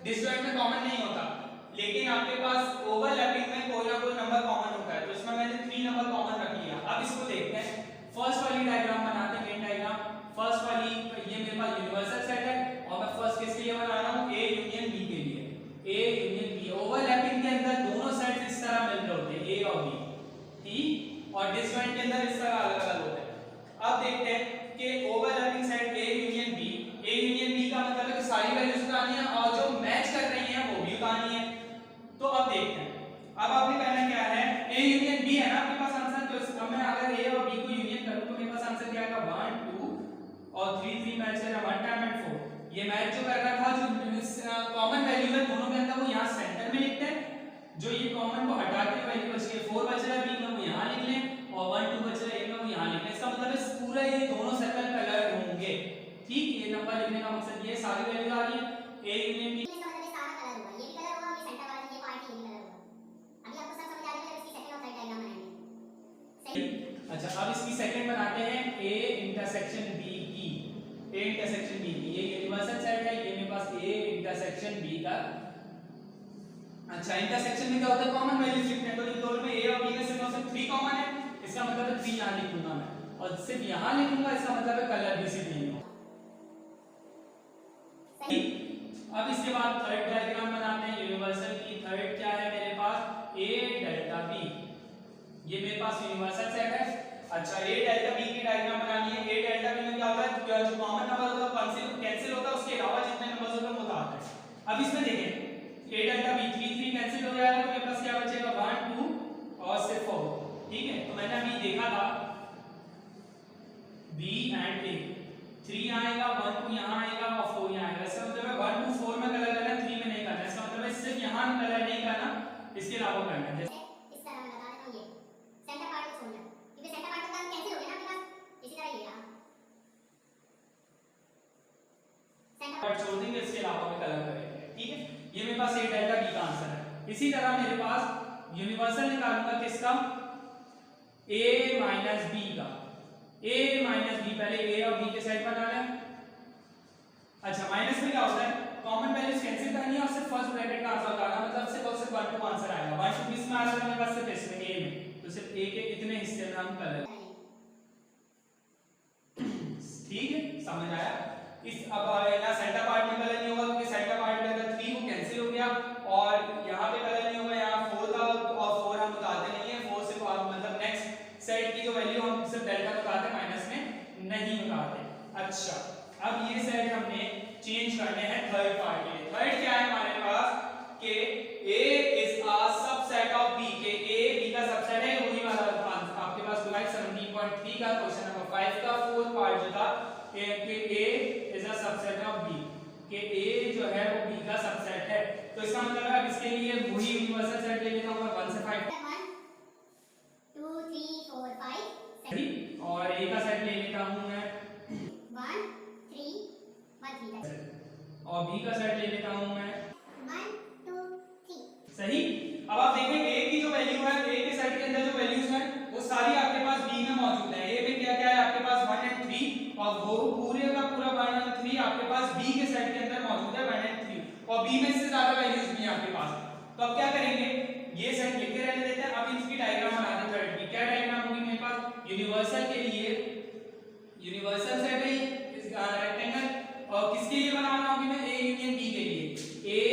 डिसजॉइंट में कॉमन नहीं होता, लेकिन आपके पास ओवरलैपिंग में कोई ना कोई नंबर कॉमन होता है, तो इसमें मैंने 3 नंबर कॉमन रख लिया। अब इसको देखते हैं, फर्स्ट वाली डायग्राम बनाते हैं, मेन डायग्राम। फर्स्ट वाली ये मेरे पास यूनिवर्सल सेट है और मैं फर्स्ट किसके लिए बना रहा हूं, A यूनियन B के लिए। A यूनियन B ओवरलैपिंग के अंदर दोनों सेट्स इस तरह मिल रहे होते हैं A और B, ठीक, और डिसजॉइंट के अंदर इस तरह अलग-अलग होते हैं। अब देखते हैं कि overlapping set A union B, A union B का मतलब है कि सारी वैल्यूज उतारनी है और जो मैच कर रही हैं वो भी उतारनी है। तो अब देखते हैं, अब आपने करना क्या है, A यूनियन B है ना आपके पास आंसर, तो अब मैं अगर A और B को यूनियन करूं तो मेरे पास आंसर क्या आएगा 1 2 और 3 3 मैच कर रहा है 1 टाइम एंड 4। ये मैच जो कर रहा था, जो कॉमन वैल्यू है दोनों के अंदर वो यहां सेंटर में लिखते हैं, जो ये कॉमन को हटा के वैल्यू बची है 4 बच रहा है B में वो यहां लिख लें और 1 2 बच रहा है A में वो यहां लिख लें। इसका मतलब है पूरा ये दोनों सर्कल कलर्ड होंगे, ठीक। ये नंबर लिखने का मकसद ये सारी वैल्यू आ रही है A यूनियन B। इसका मतलब सारा कलर होगा, ये भी कलर होगा, ये सेंटर वाला ये पार्ट ये भी कलर होगा। अभी आपको सब समझ आ गया, इसकी सेकंड और थर्ड डायग्राम बनाएंगे। सही। अच्छा, अब इसकी सेकंड बनाते हैं A इंटरसेक्शन B की। A इंटरसेक्शन B की, ये यूनिवर्सल सेट है, ये मेरे पास A इंटरसेक्शन B का। अच्छा, इंटरसेक्शन में क्या होता है, कॉमन वैल्यूज लिखते हैं, तो इन दोनों में A और B में से 3 कॉमन है, इसका मतलब है 3 यहां लिखूंगा मैं और सिर्फ यहां लिखूंगा, इसका मतलब है कलर भी सिर्फ नहीं होगा। सही। अब इसके बाद थर्ड डायग्राम बनाते हैं यूनिवर्सल की। थर्ड क्या है मेरे पास, A डेल्टा B, ये मेरे पास यूनिवर्सल सेट है। अच्छा, A डेल्टा B की डायग्राम बनानी है। A डेल्टा B में क्या होता है, जो कॉमन नंबर होता है कैंसिल होता है, उसके अलावा जितने नंबर्स होते हैं वो होता है। अब इसमें देखें A डेल्टा B 3 3 कैंसिल हो जाएगा, तो मेरे पास क्या बचेगा 1 2 और सिर्फ 4, ठीक है। तो मैंने अभी देखा था B एंड A, 3 आएगा 1 2 यहां आएगा और 4 यहां आएगा। इसका मतलब है 1 2 4 में कलर करना है, 3 में नहीं करना है। इसका मतलब है सिर्फ यहां कलर नहीं करना, इसके अलावा करना है। इस तरह मैं बता देता हूं, ये सेंटर पार्ट को छोड़ना, क्योंकि सेंटर पार्ट का कैंसिल हो गया ना आपके पास। इसी तरह ये रहा सेंटर पार्ट छोड़ देंगे, इसके अलावा में कलर करेंगे, ठीक है। ये मेरे पास A डेल्टा B का आंसर है। इसी तरह मेरे पास यूनिवर्सल निकालूंगा किसका, A माइनस B का। A माइनस B, पहले A और B के सेट बना लें। अच्छा, माइनस में क्या होता है, कॉमन वैल्यूज कैंसिल करनी है और सिर्फ फर्स्ट ब्रैकेट का आंसर लगाना, मतलब सिर्फ और सिर्फ 1 2 आंसर आएगा। 1 2 किस में आ रहा है मेरे पास, सिर्फ इसमें A में, तो सिर्फ A के इतने हिस्से में हम कलर, ठीक है, समझ आया। इस अब ना सेंटर पार्ट में कलर नहीं होगा क्योंकि सेंटर पार्ट में अगर 3 वो कैंसिल हो गया और यहां पे कलर नहीं होगा, यहां 4 था और 4 हम बताते नहीं है, 4 सिर्फ मतलब नेक्स्ट सेट की जो वैल्यू हम सिर्फ डेल्टा बताते हैं, माइनस में नहीं बताते। अच्छा, अब ये सेट हमने चेंज करने हैं थर्ड पार्ट के लिए। थर्ड क्या है हमारे पास कि A is a subset of B, के A B का सबसेट है, वही वाला आपके पास जुलाई 17.3 का क्वेश्चन नंबर 5 का फोर्थ पार्ट जो था कि A is a subset of B, कि A जो है वो B का सबसेट है। तो इसका मतलब है अब इसके लिए वही यूनिवर्सल सेट ले लेता हूं मैं 1 से 5 1 2 3 4 5 सही, और A का सेट ले लेता हूं मैं 1 3 1 3 और B का सेट ले लेता हूं मैं 1 2 3 सही। अब आप देखें A की जो वैल्यू है, A के सेट के अंदर जो वैल्यूज हैं वो सारी आपके पास B में मौजूद है। A में क्या क्या है आपके पास 1 एंड 3 और वो पूरे का पूरा 1 एंड 3 आपके पास B के सेट के अंदर मौजूद है 1 एंड 3 और B में से ज्यादा वैल्यूज भी हैं आपके पास। तो अब क्या करेंगे, ये सेट लिख के रहने देते हैं। अब इसकी डायग्राम बनाते हैं थर्ड की। क्या डायग्राम होगी मेरे पास, यूनिवर्सल के लिए यूनिवर्सल सेट है इस रेक्टेंगल, और किसके लिए बनाना होगी मैं, A यूनियन B के लिए, A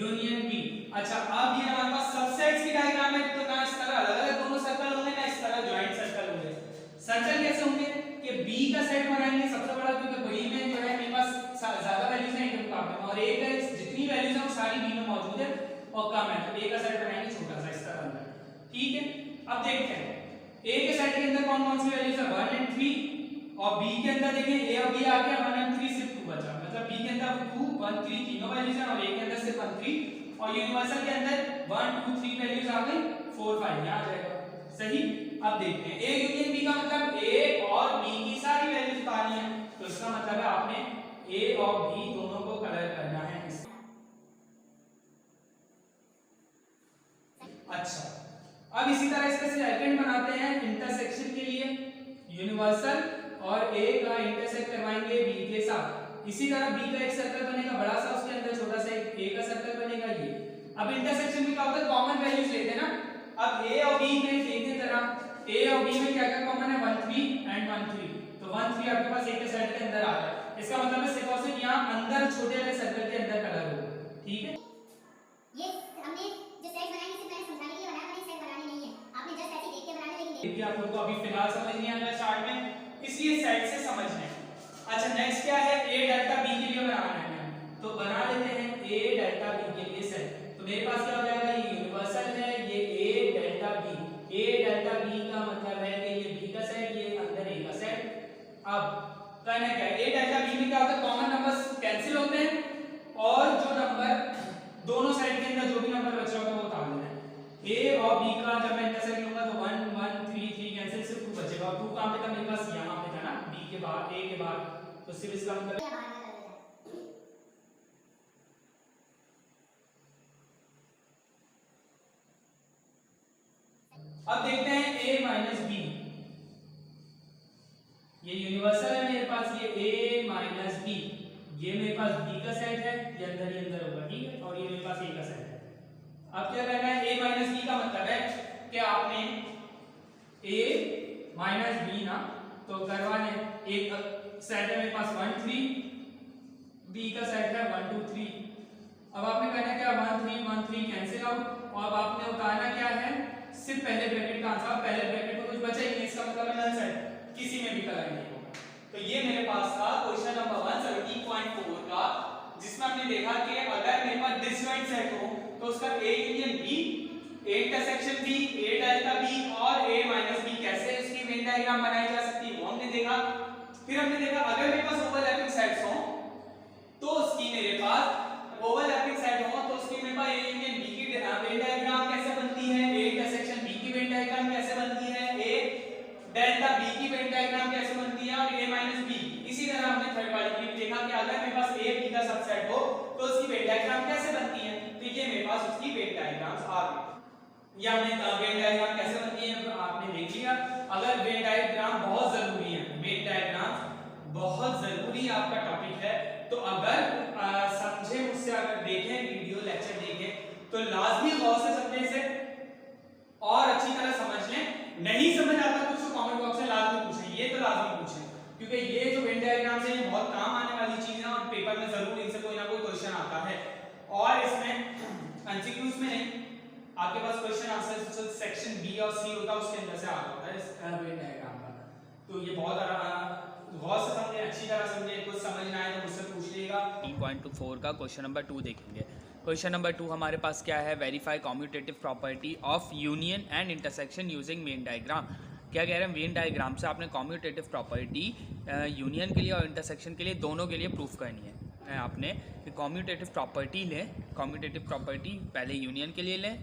यूनियन B। अच्छा, अब ये हमारे पास सबसेट्स की डायग्राम है, तो ना इस तरह अलग-अलग दोनों सर्कल होंगे ना इस तरह जॉइंट सर्कल होंगे। सर्कल कैसे होंगे कि B का सेट बनाएंगे सबसे बड़ा, क्योंकि B में जो है मेरे पास ज्यादा वैल्यूज हैं इनके मुकाबले में, और A का जितनी वैल्यूज हैं वो सारी B में मौजूद है और कम है, तो A का सेट बनाएंगे छोटा सा इस तरह अंदर, ठीक है। अब देखते हैं A के सेट के अंदर कौन कौन सी वैल्यूज है 1 एंड 3 और B के अंदर देखें A और B आ गया 1 एंड 3 सिर्फ 2 बचा, मतलब B के अंदर 2 1 3 तीनों वैल्यूज हैं और A के अंदर सिर्फ 1 3 और यूनिवर्सल के अंदर 1 2 3 वैल्यूज आ गई 4 5 यहां आ जाएगा, सही। अब देखते हैं ए यूनियन बी का मतलब ए और बी की सारी वैल्यूज उतारनी है, तो इसका मतलब है आपने ए और बी दोनों को कलर करना है। अच्छा, अब इसी तरह इसका सेकंड बनाते हैं इंटरसेक्शन के लिए यूनिवर्सल, और ए का इंटरसेक्ट करवाएंगे बी के साथ। इसी तरह बी का एक सर्कल बनेगा बड़ा सा, उसके अंदर छोटा सा एक ए का सर्कल बनेगा ये। अब इंटरसेक्शन में क्या होता है, कॉमन वैल्यूज लेते हैं ना। अब ए और बी में देखते तरह ए और बी में क्या क्या कॉमन है, 1 3 एंड 1 3, तो 1 3 आपके पास ए के सेट के अंदर आ रहा है। इसका मतलब है सिर्फ और सिर्फ यहाँ अंदर छोटे वाले सर्कल के अंदर कलर होगा, ठीक है। ये हमने जो सेट बनाए सिर्फ मैंने समझाने के लिए बनाया, मैंने सेट बनाने नहीं है, आपने जस्ट ऐसे देख के बनाना, लेकिन देखिए आप लोगों को अभी फिलहाल समझ नहीं आ रहा स्टार्ट में, इसलिए सेट से समझना है। अच्छा नेक्स्ट क्या है, ए डेल्टा बी के लिए बनाना है, तो बना लेते हैं ए डेल्टा बी के लिए सेट। तो मेरे पास क्या हो जाएगा, ये यूनिवर्सल है, ये ए delta B. A delta B का मतलब है कि ये बी का सेट, ये अंदर ए का सेट। अब करना क्या है, ए डेल्टा बी में क्या होता है, कॉमन नंबर्स कैंसिल होते हैं, और जो नंबर दोनों साइड के अंदर जो भी नंबर बच रहा होगा वो उतार देना है। ए और बी का जब मैं इंटरसेक्ट लूंगा तो 1 1 3 3 कैंसिल, सिर्फ 2 बचेगा। 2 कहां पे था, मेरे पास यहां पे था ना, बी के बाद ए के बाद, तो सिर्फ इसका मतलब ये बाहर ना कर देता। अब देखते हैं a माइनस बी, ये यूनिवर्सल है मेरे पास, ये a माइनस बी, ये मेरे पास b का सेट है, ये अंदर होगा, ठीक है, और ये मेरे पास a का सेट है। अब क्या करना है, a माइनस बी का मतलब है कि आपने a माइनस बी ना, तो करवाने एक सेट है मेरे पास 1 3, b का सेट है 1 2 3। अब आपने करना क्या, 1 3 1 3 कैंसिल आउट, और अब आपने उतारना क्या है, सिर्फ पहले ब्रैकेट का आंसर। पहले ब्रैकेट में कुछ बचा ही नहीं, इसका मतलब है नल सेट, किसी में भी कलर नहीं होगा। तो ये मेरे पास था क्वेश्चन नंबर 170.4 का, जिसमें हमने देखा कि अगर मेरे पास डिसजॉइंट सेट हो तो उसका A union B, A intersection B, A delta B और ए माइनस बी कैसे उसकी वेन डायग्राम बनाई जा सकती है वो हमने देखा। फिर हमने देखा अगर मेरे पास ओवरलैपिंग सेट्स हो तो उसकी मेरे पास ओवरलैपिंग सेट हो तो उसकी मेरे पास ए यूनियन बी की वेन डायग्राम कैसे बनती है, ए इंटरसेक्शन बी की वेन डायग्राम कैसे बनती है, ए डेल्टा बी की वेन डायग्राम कैसे बनती है, और ए माइनस बी। इसी तरह हमने थर्ड वाली में देखा कि अगर मेरे पास ए बी का सबसेट हो तो उसकी वेन डायग्राम कैसे बनती है, तो ये मेरे पास उसकी वेन डायग्राम्स आ गई। या हमने वेन डायग्राम कैसे बनती है तो आपने देख लिया। अगर वेन डायग्राम बहुत जरूरी है, वेन डायग्राम बहुत जरूरी आपका टॉपिक है, तो अगर समझे मुझसे, अगर देखें वीडियो लेक्चर देखें तो लाजमी गौर से समझे इसे और अच्छी तरह समझ लें। नहीं समझ आता कुछ तो कमेंट बॉक्स में लाजमी पूछें, ये तो लाजमी पूछें, क्योंकि ये जो वेन डायग्राम है ये बहुत काम आने वाली चीज है और पेपर में जरूर इनसे कोई ना कोई क्वेश्चन आता है। और इसमें एमसीक्यूज में नहीं, आपके पास क्वेश्चन आंसर सेक्शन बी और सी होता है उसके अंदर से आ जाता है इस वेन डायग्राम का। तो ये बहुत गौर से समझे, अच्छी तरह समझे, कुछ समझ ना आए तो मुझसे पूछ लीजिएगा। 3.4 का क्वेश्चन नंबर 2 देखेंगे। क्वेश्चन नंबर 2 हमारे पास क्या है, verify commutative property of union and intersection using Venn diagram. क्या कह रहे हैं, वेन डायग्राम से आपने कम्यूटेटिव प्रॉपर्टी यूनियन के लिए और इंटरसेक्शन के लिए दोनों के लिए प्रूफ करनी है। आपने कम्यूटेटिव प्रॉपर्टी लें, कम्यूटेटिव प्रॉपर्टी पहले यूनियन के लिए लें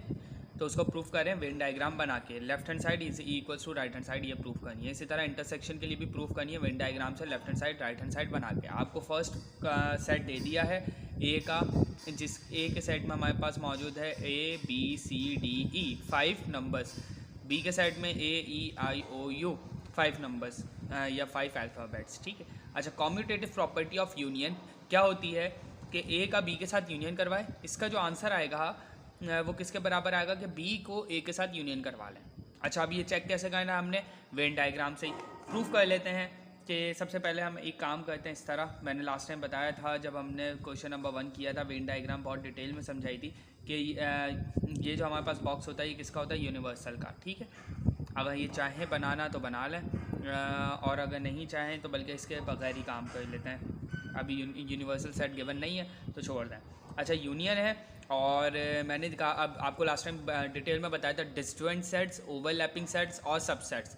तो उसको प्रूफ करें वेन डायग्राम बना के, left hand side is equals to right hand side, ये प्रूफ करनी है। इसी तरह इंटरसेक्शन के लिए भी प्रूफ करनी है वेन डायग्राम से left hand side right hand side बना के। आपको फर्स्ट सेट दे दिया है ए का, जिस ए के सेट में हमारे पास मौजूद है A B C D E 5 numbers, B के सेट में A E I O you 5 numbers या 5 अल्फ़ाबेट्स, ठीक है। अच्छा, कम्यूटेटिव प्रॉपर्टी ऑफ यूनियन क्या होती है कि ए का बी के साथ यूनियन करवाए, इसका जो आंसर आएगा वो किसके बराबर आएगा कि बी को ए के साथ यूनियन करवा लें। अच्छा, अब ये चेक कैसे करना है, हमने वेन डायग्राम से ही प्रूफ कर लेते हैं कि सबसे पहले हम एक काम करते हैं इस तरह। मैंने लास्ट टाइम बताया था जब हमने क्वेश्चन नंबर 1 किया था, वेन डायग्राम बहुत डिटेल में समझाई थी कि ये जो हमारे पास बॉक्स होता है ये किसका होता है, यूनिवर्सल का, ठीक है। अगर ये चाहें बनाना तो बना लें, और अगर नहीं चाहें तो बल्कि इसके बगैर ही काम कर लेते हैं। अभी यूनिवर्सल सेट गिवन नहीं है तो छोड़ दें। अच्छा, यूनियन है और मैंने कहा, अब आपको लास्ट टाइम डिटेल में बताया था डिसजॉइंट सेट्स, ओवरलैपिंग सेट्स और सबसेट्स।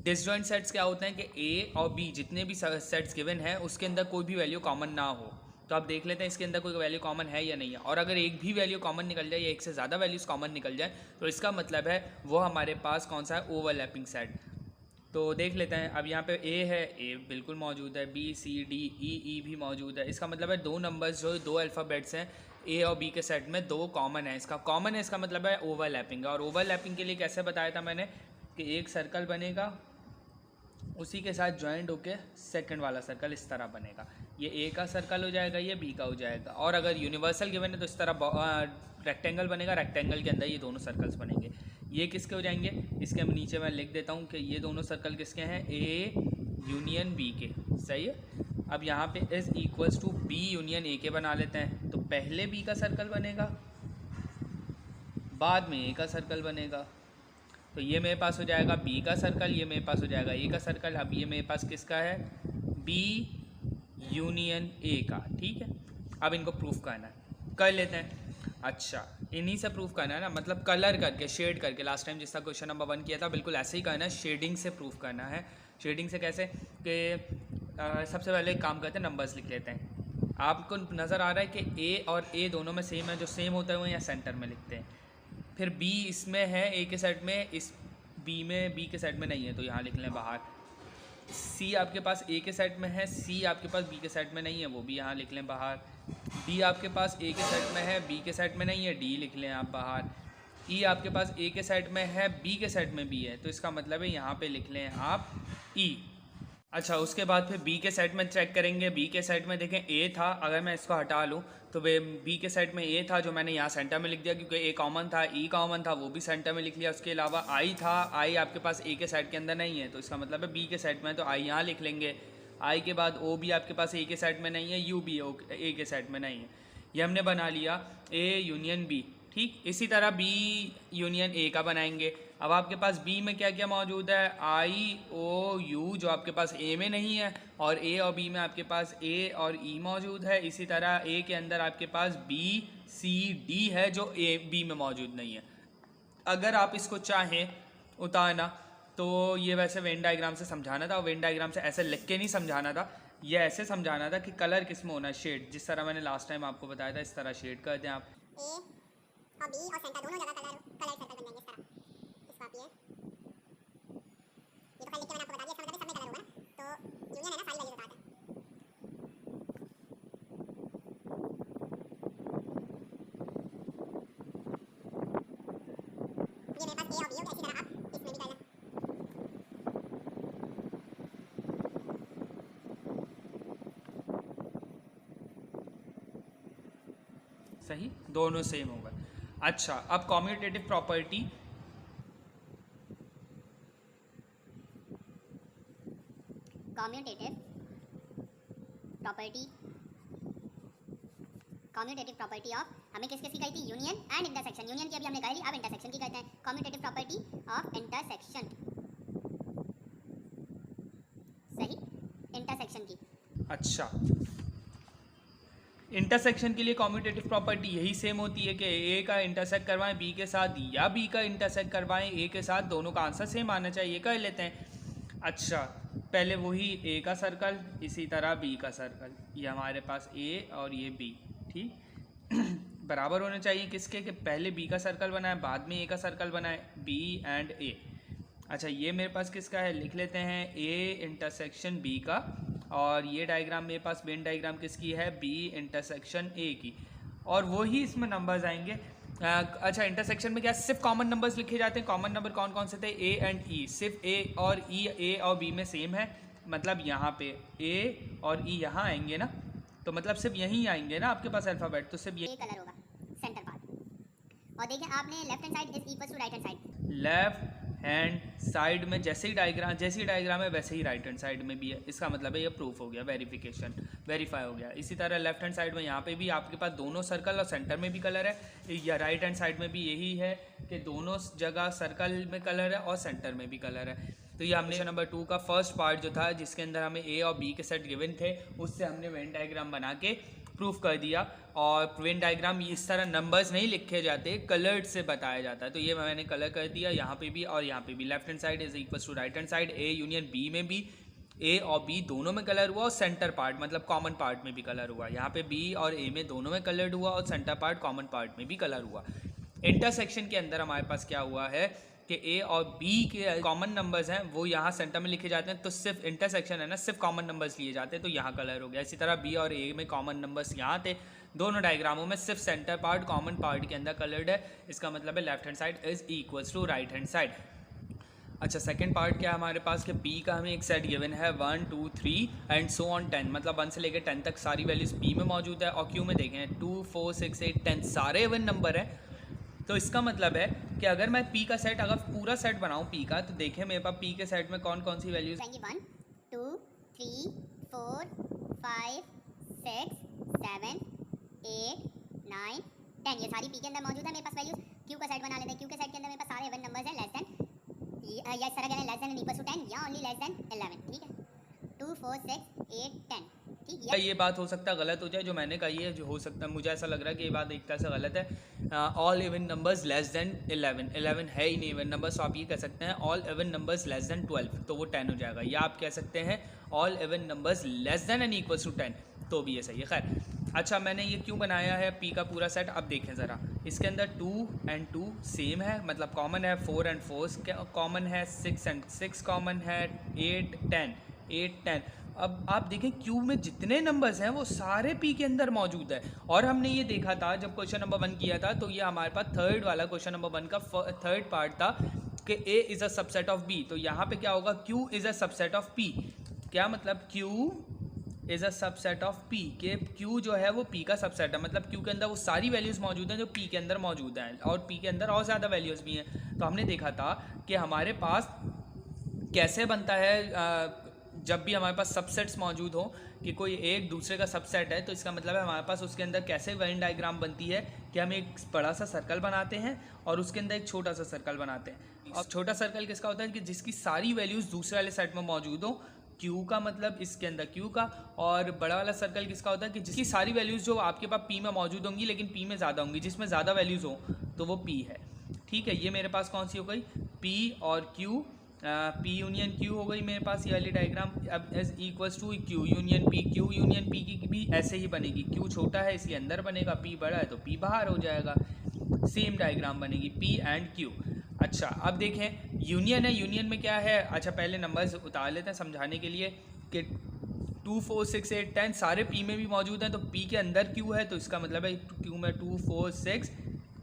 डिसजॉइंट सेट्स क्या होते हैं कि ए और बी जितने भी सेट्स गिवन हैं उसके अंदर कोई भी वैल्यू कॉमन ना हो, तो आप देख लेते हैं इसके अंदर कोई वैल्यू कॉमन है या नहीं है, और अगर एक भी वैल्यू कॉमन निकल जाए या एक से ज़्यादा वैल्यूज़ कॉमन निकल जाए तो इसका मतलब है वो हमारे पास कौन सा है, ओवरलैपिंग सेट। तो देख लेते हैं, अब यहाँ पे ए है, ए बिल्कुल मौजूद है, बी सी डी ई भी मौजूद है। इसका मतलब है दो नंबर्स जो दो अल्फ़ाबेट्स हैं ए और बी के सेट में दो कॉमन है। इसका कॉमन है, इसका मतलब है ओवरलैपिंग। और ओवरलैपिंग के लिए कैसे बताया था मैंने कि एक सर्कल बनेगा, उसी के साथ ज्वाइंट होके सेकंड वाला सर्कल इस तरह बनेगा, ये ए का सर्कल हो जाएगा, ये बी का हो जाएगा। और अगर यूनिवर्सल गिवन है तो इस तरह रेक्टेंगल बनेगा, रेक्टेंगल के अंदर ये दोनों सर्कल्स बनेंगे। ये किसके हो जाएंगे, इसके नीचे मैं लिख देता हूँ कि ये दोनों सर्कल किसके हैं, ए यूनियन बी के। सही है। अब यहाँ पे is equals to B union A के बना लेते हैं। तो पहले बी का सर्कल बनेगा, बाद में ए का सर्कल बनेगा। तो ये मेरे पास हो जाएगा बी का सर्कल, ये मेरे पास हो जाएगा ए का सर्कल। अब ये मेरे पास किसका है, बी यूनियन ए का। ठीक है, अब इनको प्रूफ करना है, कर लेते हैं। अच्छा, इन्हीं से प्रूफ करना है ना, मतलब कलर करके, शेड करके। लास्ट टाइम जिसका क्वेश्चन नंबर 1 किया था बिल्कुल ऐसे ही करना है, शेडिंग से प्रूफ करना है। शेडिंग से कैसे कि सबसे पहले एक काम करते हैं, नंबर्स लिख लेते हैं। आपको नज़र आ रहा है कि ए और ए दोनों में सेम है, जो सेम होता है वो यहाँ सेंटर में लिखते हैं। फिर बी इसमें है ए के सेट में, इस बी में बी के सेट में नहीं है तो यहाँ लिख लें बाहर। सी आपके पास ए के सेट में है, सी आपके पास बी के सेट में नहीं है, वो भी यहाँ लिख लें बाहर। डी आपके पास ए के सेट में है, बी के सेट में नहीं है, डी लिख लें आप बाहर। ई आपके पास ए के सेट में है, बी के सेट में भी है, तो इसका मतलब है यहाँ पे लिख लें आप ई। अच्छा, उसके बाद फिर बी के सेट में चेक करेंगे। बी के सेट में देखें ए था, अगर मैं इसको हटा लूँ तो वे बी के सेट में ए था जो मैंने यहाँ सेंटर में लिख दिया क्योंकि ए कॉमन था, ई कॉमन था, वो भी सेंटर में लिख लिया। उसके अलावा आई था, आई आपके पास ए के सेट के अंदर नहीं है तो इसका मतलब है बी के सेट में, तो आई यहाँ लिख लेंगे। आई के बाद ओ भी आपके पास ए के सेट में नहीं है, यू भी ए के सेट में नहीं है। ये हमने बना लिया ए यूनियन बी। ठीक, इसी तरह बी यूनियन ए का बनाएंगे। अब आपके पास बी में क्या क्या मौजूद है, आई ओ यू जो आपके पास ए में नहीं है, और ए और बी में आपके पास ए और ई मौजूद है। इसी तरह ए के अंदर आपके पास बी सी डी है जो ए बी में मौजूद नहीं है। अगर आप इसको चाहें उतारना तो ये वैसे वेन डायग्राम से समझाना था, वेन डायग्राम से ऐसे लिख के नहीं समझाना था, ये ऐसे समझाना था कि कलर किस में होना है, शेड। जिस तरह मैंने लास्ट टाइम आपको बताया था इस तरह शेड कर दें आप। ए और बी और सेंटर दोनों जगह कलर सर्कल बन जाएंगे इस तरह। इसको आप ये तो कल लिख के मैंने आपको बता दिया, इसका मतलब सब में कलर होगा ना, तो यूनियन है ना, सारी वैल्यू बताता है। ये मेरे पास ए और बी होगा, इसी तरह आप इसमें भी कर लें। सही, दोनों सेम होगा। अच्छा, अब commutative property. Commutative property of हमें किस किसकी कही थी, यूनियन एंड इंटरसेक्शन। यूनियन की अभी हमने कही, अब इंटरसेक्शन की कहते हैं। कॉम्यूटेटिव प्रॉपर्टी ऑफ इंटरसेक्शन, सही, इंटरसेक्शन की। अच्छा, इंटरसेक्शन के लिए कॉम्यूटेटिव प्रॉपर्टी यही सेम होती है कि ए का इंटरसेक्ट करवाएं बी के साथ या बी का इंटरसेक्ट करवाएं ए के साथ, दोनों का आंसर सेम आना चाहिए। कर लेते हैं। अच्छा, पहले वही ए का सर्कल, इसी तरह बी का सर्कल, ये हमारे पास ए और ये बी, ठीक बराबर होने चाहिए किसके, कि पहले बी का सर्कल बनाए बाद में ए का सर्कल बनाए, बी एंड ए। अच्छा, ये मेरे पास किसका है, लिख लेते हैं ए इंटरसेक्शन बी का, और ये डायग्राम मेरे पास वेन डायग्राम किसकी है, बी इंटरसेक्शन ए की, और वही इसमें नंबर्स आएंगे। अच्छा, इंटरसेक्शन में क्या सिर्फ कॉमन नंबर्स लिखे जाते हैं। कॉमन नंबर कौन कौन से थे, ए एंड ई। सिर्फ ए और ई ए और बी में सेम है, मतलब यहाँ पे ए और ई यहाँ आएंगे ना, तो मतलब सिर्फ यहीं आएंगे ना आपके पास अल्फ़ाबेट, तो सिर्फ ये कलर होगा सेंटर पार्ट। और देखिए आपने left hand side is equal to right hand side. Left hand side में जैसी डायग्राम है वैसे ही राइट हैंड साइड में भी है। इसका मतलब है ये प्रूफ हो गया, वेरीफाई हो गया। इसी तरह लेफ्ट हैंड साइड में यहाँ पे भी आपके पास दोनों सर्कल और सेंटर में भी कलर है, या राइट हैंड साइड में भी यही है कि दोनों जगह सर्कल में कलर है और सेंटर में भी कलर है। तो ये हमने नंबर 2 का फर्स्ट पार्ट जो था जिसके अंदर हमें ए और बी के सेट गिवन थे, उससे हमने वेन डायग्राम बना के प्रूफ कर दिया। और वेन डायग्राम इस तरह नंबर्स नहीं लिखे जाते, कलर्ड से बताया जाता है। तो ये मैंने कलर कर दिया यहाँ पे भी और यहाँ पे भी। Left hand side is equal to right hand side, A union B में भी ए और बी दोनों में कलर हुआ और सेंटर पार्ट मतलब कॉमन पार्ट में भी कलर हुआ। यहाँ पे बी और ए में दोनों में कलर हुआ और सेंटर पार्ट कॉमन पार्ट में भी कलर हुआ। इंटरसेक्शन के अंदर हमारे पास क्या हुआ है कि ए और बी के कॉमन नंबर्स हैं वो यहाँ सेंटर में लिखे जाते हैं, तो सिर्फ इंटरसेक्शन है ना, सिर्फ कॉमन नंबर्स लिए जाते हैं, तो यहाँ कलर हो गया। इसी तरह बी और ए में कॉमन नंबर्स यहाँ थे, दोनों डायग्रामों में सिर्फ सेंटर पार्ट कॉमन पार्ट के अंदर कलर्ड है। इसका मतलब है left hand side is equals to right hand side. अच्छा, सेकंड पार्ट क्या है हमारे पास कि बी का हमें एक सेट गिवन है 1 2 3 एंड सो ऑन 10, मतलब 1 से लेकर 10 तक सारी वैल्यूज पी में मौजूद है। और क्यू में देखें 2 4 6 8 10 सारे इवन नंबर है। तो इसका मतलब है कि अगर मैं पी का सेट, अगर पूरा सेट बनाऊं पी का, तो देखें मेरे पास पी के सेट में कौन कौन सी वैल्यूज 1 2 3 4 5 6 7 8 9 10 ये सारी पी के अंदर मौजूद है मेरे पास वैल्यूज। क्यू का सेट बना लेते हैं। क्यू के सेट के अंदर मेरे पास सारे इवन नंबर्स हैं लेस देन या इस तरह कहना लेस देन इक्वल टू 10 या ओनली लेस देन 11, ठीक है। 2 4 6 8 10, ठीक है। ये बात हो सकता है गलत हो जाए जो मैंने कही है, जो हो सकता है मुझे ऐसा लग रहा है कि ये बात एक तरह से गलत है। All even numbers less then 11 है ही नहीं इवन नंबर्स, तो आप ये कह सकते हैं all even numbers less then 12, तो वो 10 हो जाएगा। या आप कह सकते हैं all even numbers less than and equals to 10, तो भी ये सही है। खैर, अच्छा मैंने ये क्यों बनाया है पी का पूरा सेट, अब देखें ज़रा। इसके अंदर 2 एंड 2 सेम है, मतलब कॉमन है, 4 एंड 4 कॉमन है, 6 एंड 6 कॉमन है, 8 10। अब आप देखें क्यू में जितने नंबर्स हैं वो सारे पी के अंदर मौजूद है। और हमने ये देखा था जब क्वेश्चन नंबर 1 किया था, तो ये हमारे पास थर्ड वाला क्वेश्चन नंबर 1 का थर्ड पार्ट था कि A is a subset of B. तो यहाँ पे क्या होगा, Q is a subset of P. क्या मतलब, Q is a subset of P, के क्यू जो है वो पी का सबसेट है, मतलब क्यू के अंदर वो सारी वैल्यूज़ मौजूद हैं जो पी के अंदर मौजूद हैं, और पी के अंदर और ज़्यादा वैल्यूज़ भी हैं। तो हमने देखा था कि हमारे पास कैसे बनता है जब भी हमारे पास सबसेट्स मौजूद हो कि कोई एक दूसरे का सबसेट है, तो इसका मतलब है हमारे पास उसके अंदर कैसे वेन डायग्राम बनती है कि हम एक बड़ा सा सर्कल बनाते हैं और उसके अंदर एक छोटा सा सर्कल बनाते हैं। और छोटा सर्कल किसका होता है कि जिसकी सारी वैल्यूज़ दूसरे वाले सेट में मौजूद हो, क्यू का मतलब इसके अंदर क्यू का। और बड़ा वाला सर्कल किसका होता है कि जिसकी सारी वैल्यूज़ जो आपके पास पी में मौजूद होंगी लेकिन पी में ज़्यादा होंगी, जिसमें ज़्यादा वैल्यूज़ हो तो वो पी है, ठीक है। ये मेरे पास कौन सी हो गई, पी और क्यू, पी यूनियन क्यू हो गई मेरे पास ये वाली डायग्राम। अब as equals to Q union P, Q union P की भी ऐसे ही बनेगी। क्यू छोटा है इसलिए अंदर बनेगा, पी बड़ा है तो पी बाहर हो जाएगा। सेम डायग्राम बनेगी पी एंड क्यू। अच्छा, अब देखें यूनियन है, यूनियन में क्या है। अच्छा पहले नंबर्स उतार लेते हैं समझाने के लिए कि 2 4 6 8 10 सारे पी में भी मौजूद हैं, तो पी के अंदर क्यू है, तो इसका मतलब है क्यू में 2 4 6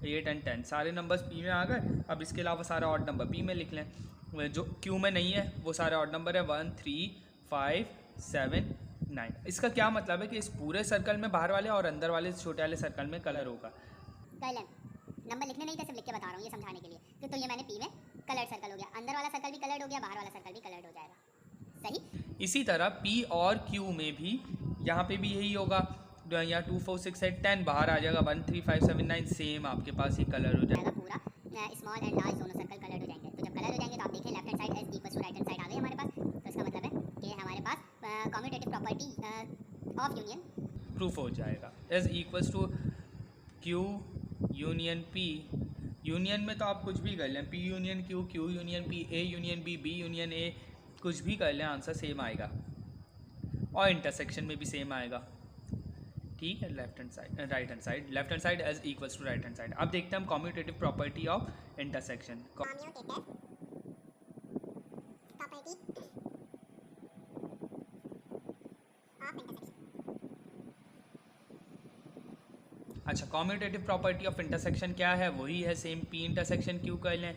8 एंड 10 सारे नंबर्स पी में आ गए। अब इसके अलावा सारा ऑड नंबर पी में लिख लें, जो क्यू में नहीं है वो सारे ऑड नंबर है 1 3 5 7 9। इसका क्या मतलब है कि इस पूरे सर्कल में बाहर वाले और अंदर वाले छोटे वाले सर्कल में कलर होगा। नंबर लिखने नहीं थे, सिर्फ लिख के बता रहा हूँ ये समझाने के लिए कि तो ये मैंने पी में कलर्ड सर्कल हो गया, अंदर वाला सर्कल भी कलर्ड हो गया, बाहर वाला सर्कल भी कलर्ड हो जाएगा, सही। इसी तरह पी और क्यू में भी यहाँ पे भी यही होगा, यहाँ 2 4 6 8 10 बाहर आ जाएगा, 1 3 5 7 9 सेम आपके पास ही कलर हो जाएगा। पूरा स्मॉल एंड लार्ज दोनों सर्कल कलर्ड हो जाएंगे। तो जब कलर हो जाएंगे तो आप देखें left hand side is equal to right hand side आ गई हमारे पास। तो इसका मतलब है कि हमारे पास commutative property of union proof हो जाएगा। Is equals to Q union P. Union में तो आप कुछ भी कर लें, P union Q, Q union P, A union B, B union A, कुछ भी कर लें आंसर सेम आएगा। और इंटरसेक्शन में भी सेम आएगा, ठीक है। Left hand side right hand side, left hand side as equals to right hand side. अब देखते हैं हम कम्यूटेटिव प्रॉपर्टी ऑफ इंटरसेक्शन। अच्छा, कम्यूटेटिव प्रॉपर्टी ऑफ इंटरसेक्शन क्या है, वही है सेम पी इंटरसेक्शन क्यू कर लें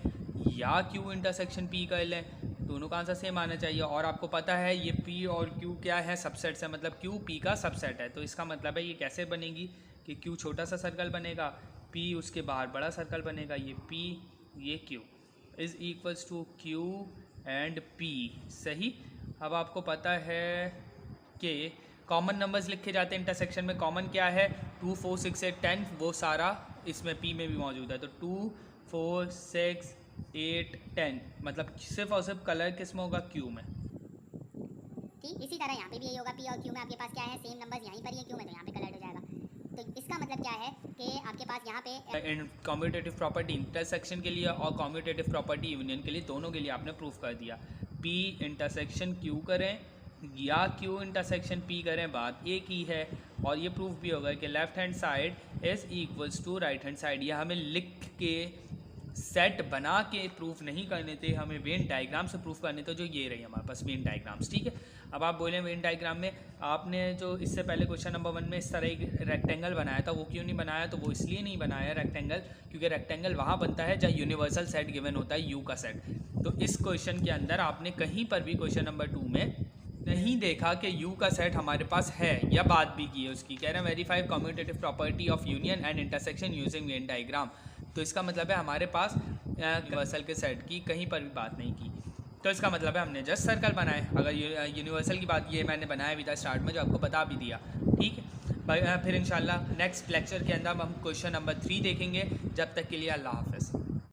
या क्यू इंटरसेक्शन पी कर लें, दोनों का आंसर सेम आना चाहिए। और आपको पता है ये पी और क्यू क्या है, सबसेट्स है, मतलब क्यू पी का सबसेट है। तो इसका मतलब है ये कैसे बनेगी कि क्यू छोटा सा सर्कल बनेगा, पी उसके बाहर बड़ा सर्कल बनेगा, ये पी ये Q is equals to Q and P, सही। अब आपको पता है कि कॉमन नंबर्स लिखे जाते हैं इंटरसेक्शन में। कॉमन क्या है, 2 4 6 8 10, वो सारा इसमें पी में भी मौजूद है। तो 2 4 6 8 10 मतलब सिर्फ और सिर्फ कलर किस में होगा, क्यू में, ठीक। इसी तरह यहाँ पे भी यही होगा, पी और क्यू में आपके पास क्या है, सेम नंबर्स यहीं पर ही है, क्यू में तो यहाँ पे कलर्ड हो जाएगा। तो इसका मतलब क्या है कि आपके पास यहाँ पे कम्यूटेटिव प्रॉपर्टी इंटरसेक्शन के लिए और कम्यूटेटिव प्रॉपर्टी यूनियन के लिए, दोनों के लिए आपने प्रूफ कर दिया। पी इंटरसेक्शन क्यू करें या क्यू इंटरसेक्शन पी करें, बात एक ही है। और ये प्रूफ भी होगा कि left hand side is equals to right hand side. ये हमें लिख के सेट बना के प्रूफ नहीं करने थे, हमें वेन डायग्राम से प्रूफ करने थे, जो ये रही हमारे पास वेन डायग्राम्स। ठीक है, अब आप बोलें वेन डायग्राम में आपने जो इससे पहले क्वेश्चन नंबर 1 में इस तरह एक रेक्टेंगल बनाया था, वो क्यों नहीं बनाया? तो वो इसलिए नहीं बनाया रेक्टेंगल क्योंकि रेक्टेंगल वहाँ बनता है जहाँ यूनिवर्सल सेट गिवन होता है यू का सेट। तो इस क्वेश्चन के अंदर आपने कहीं पर भी क्वेश्चन नंबर 2 में नहीं देखा कि यू का सेट हमारे पास है, या बात भी की है उसकी। कह रहे हैं verify commutative property of union and intersection using Venn diagram. तो इसका मतलब है हमारे पास यूनिवर्सल के सेट की कहीं पर भी बात नहीं की। तो इसका मतलब है हमने जस्ट सर्कल बनाए। अगर यूनिवर्सल की बात ये मैंने बनाया भी था स्टार्ट में, जो आपको बता भी दिया। ठीक है, फिर इंशाल्लाह नेक्स्ट लेक्चर के अंदर हम क्वेश्चन नंबर 3 देखेंगे। जब तक के लिए अल्लाह हाफ़िज़।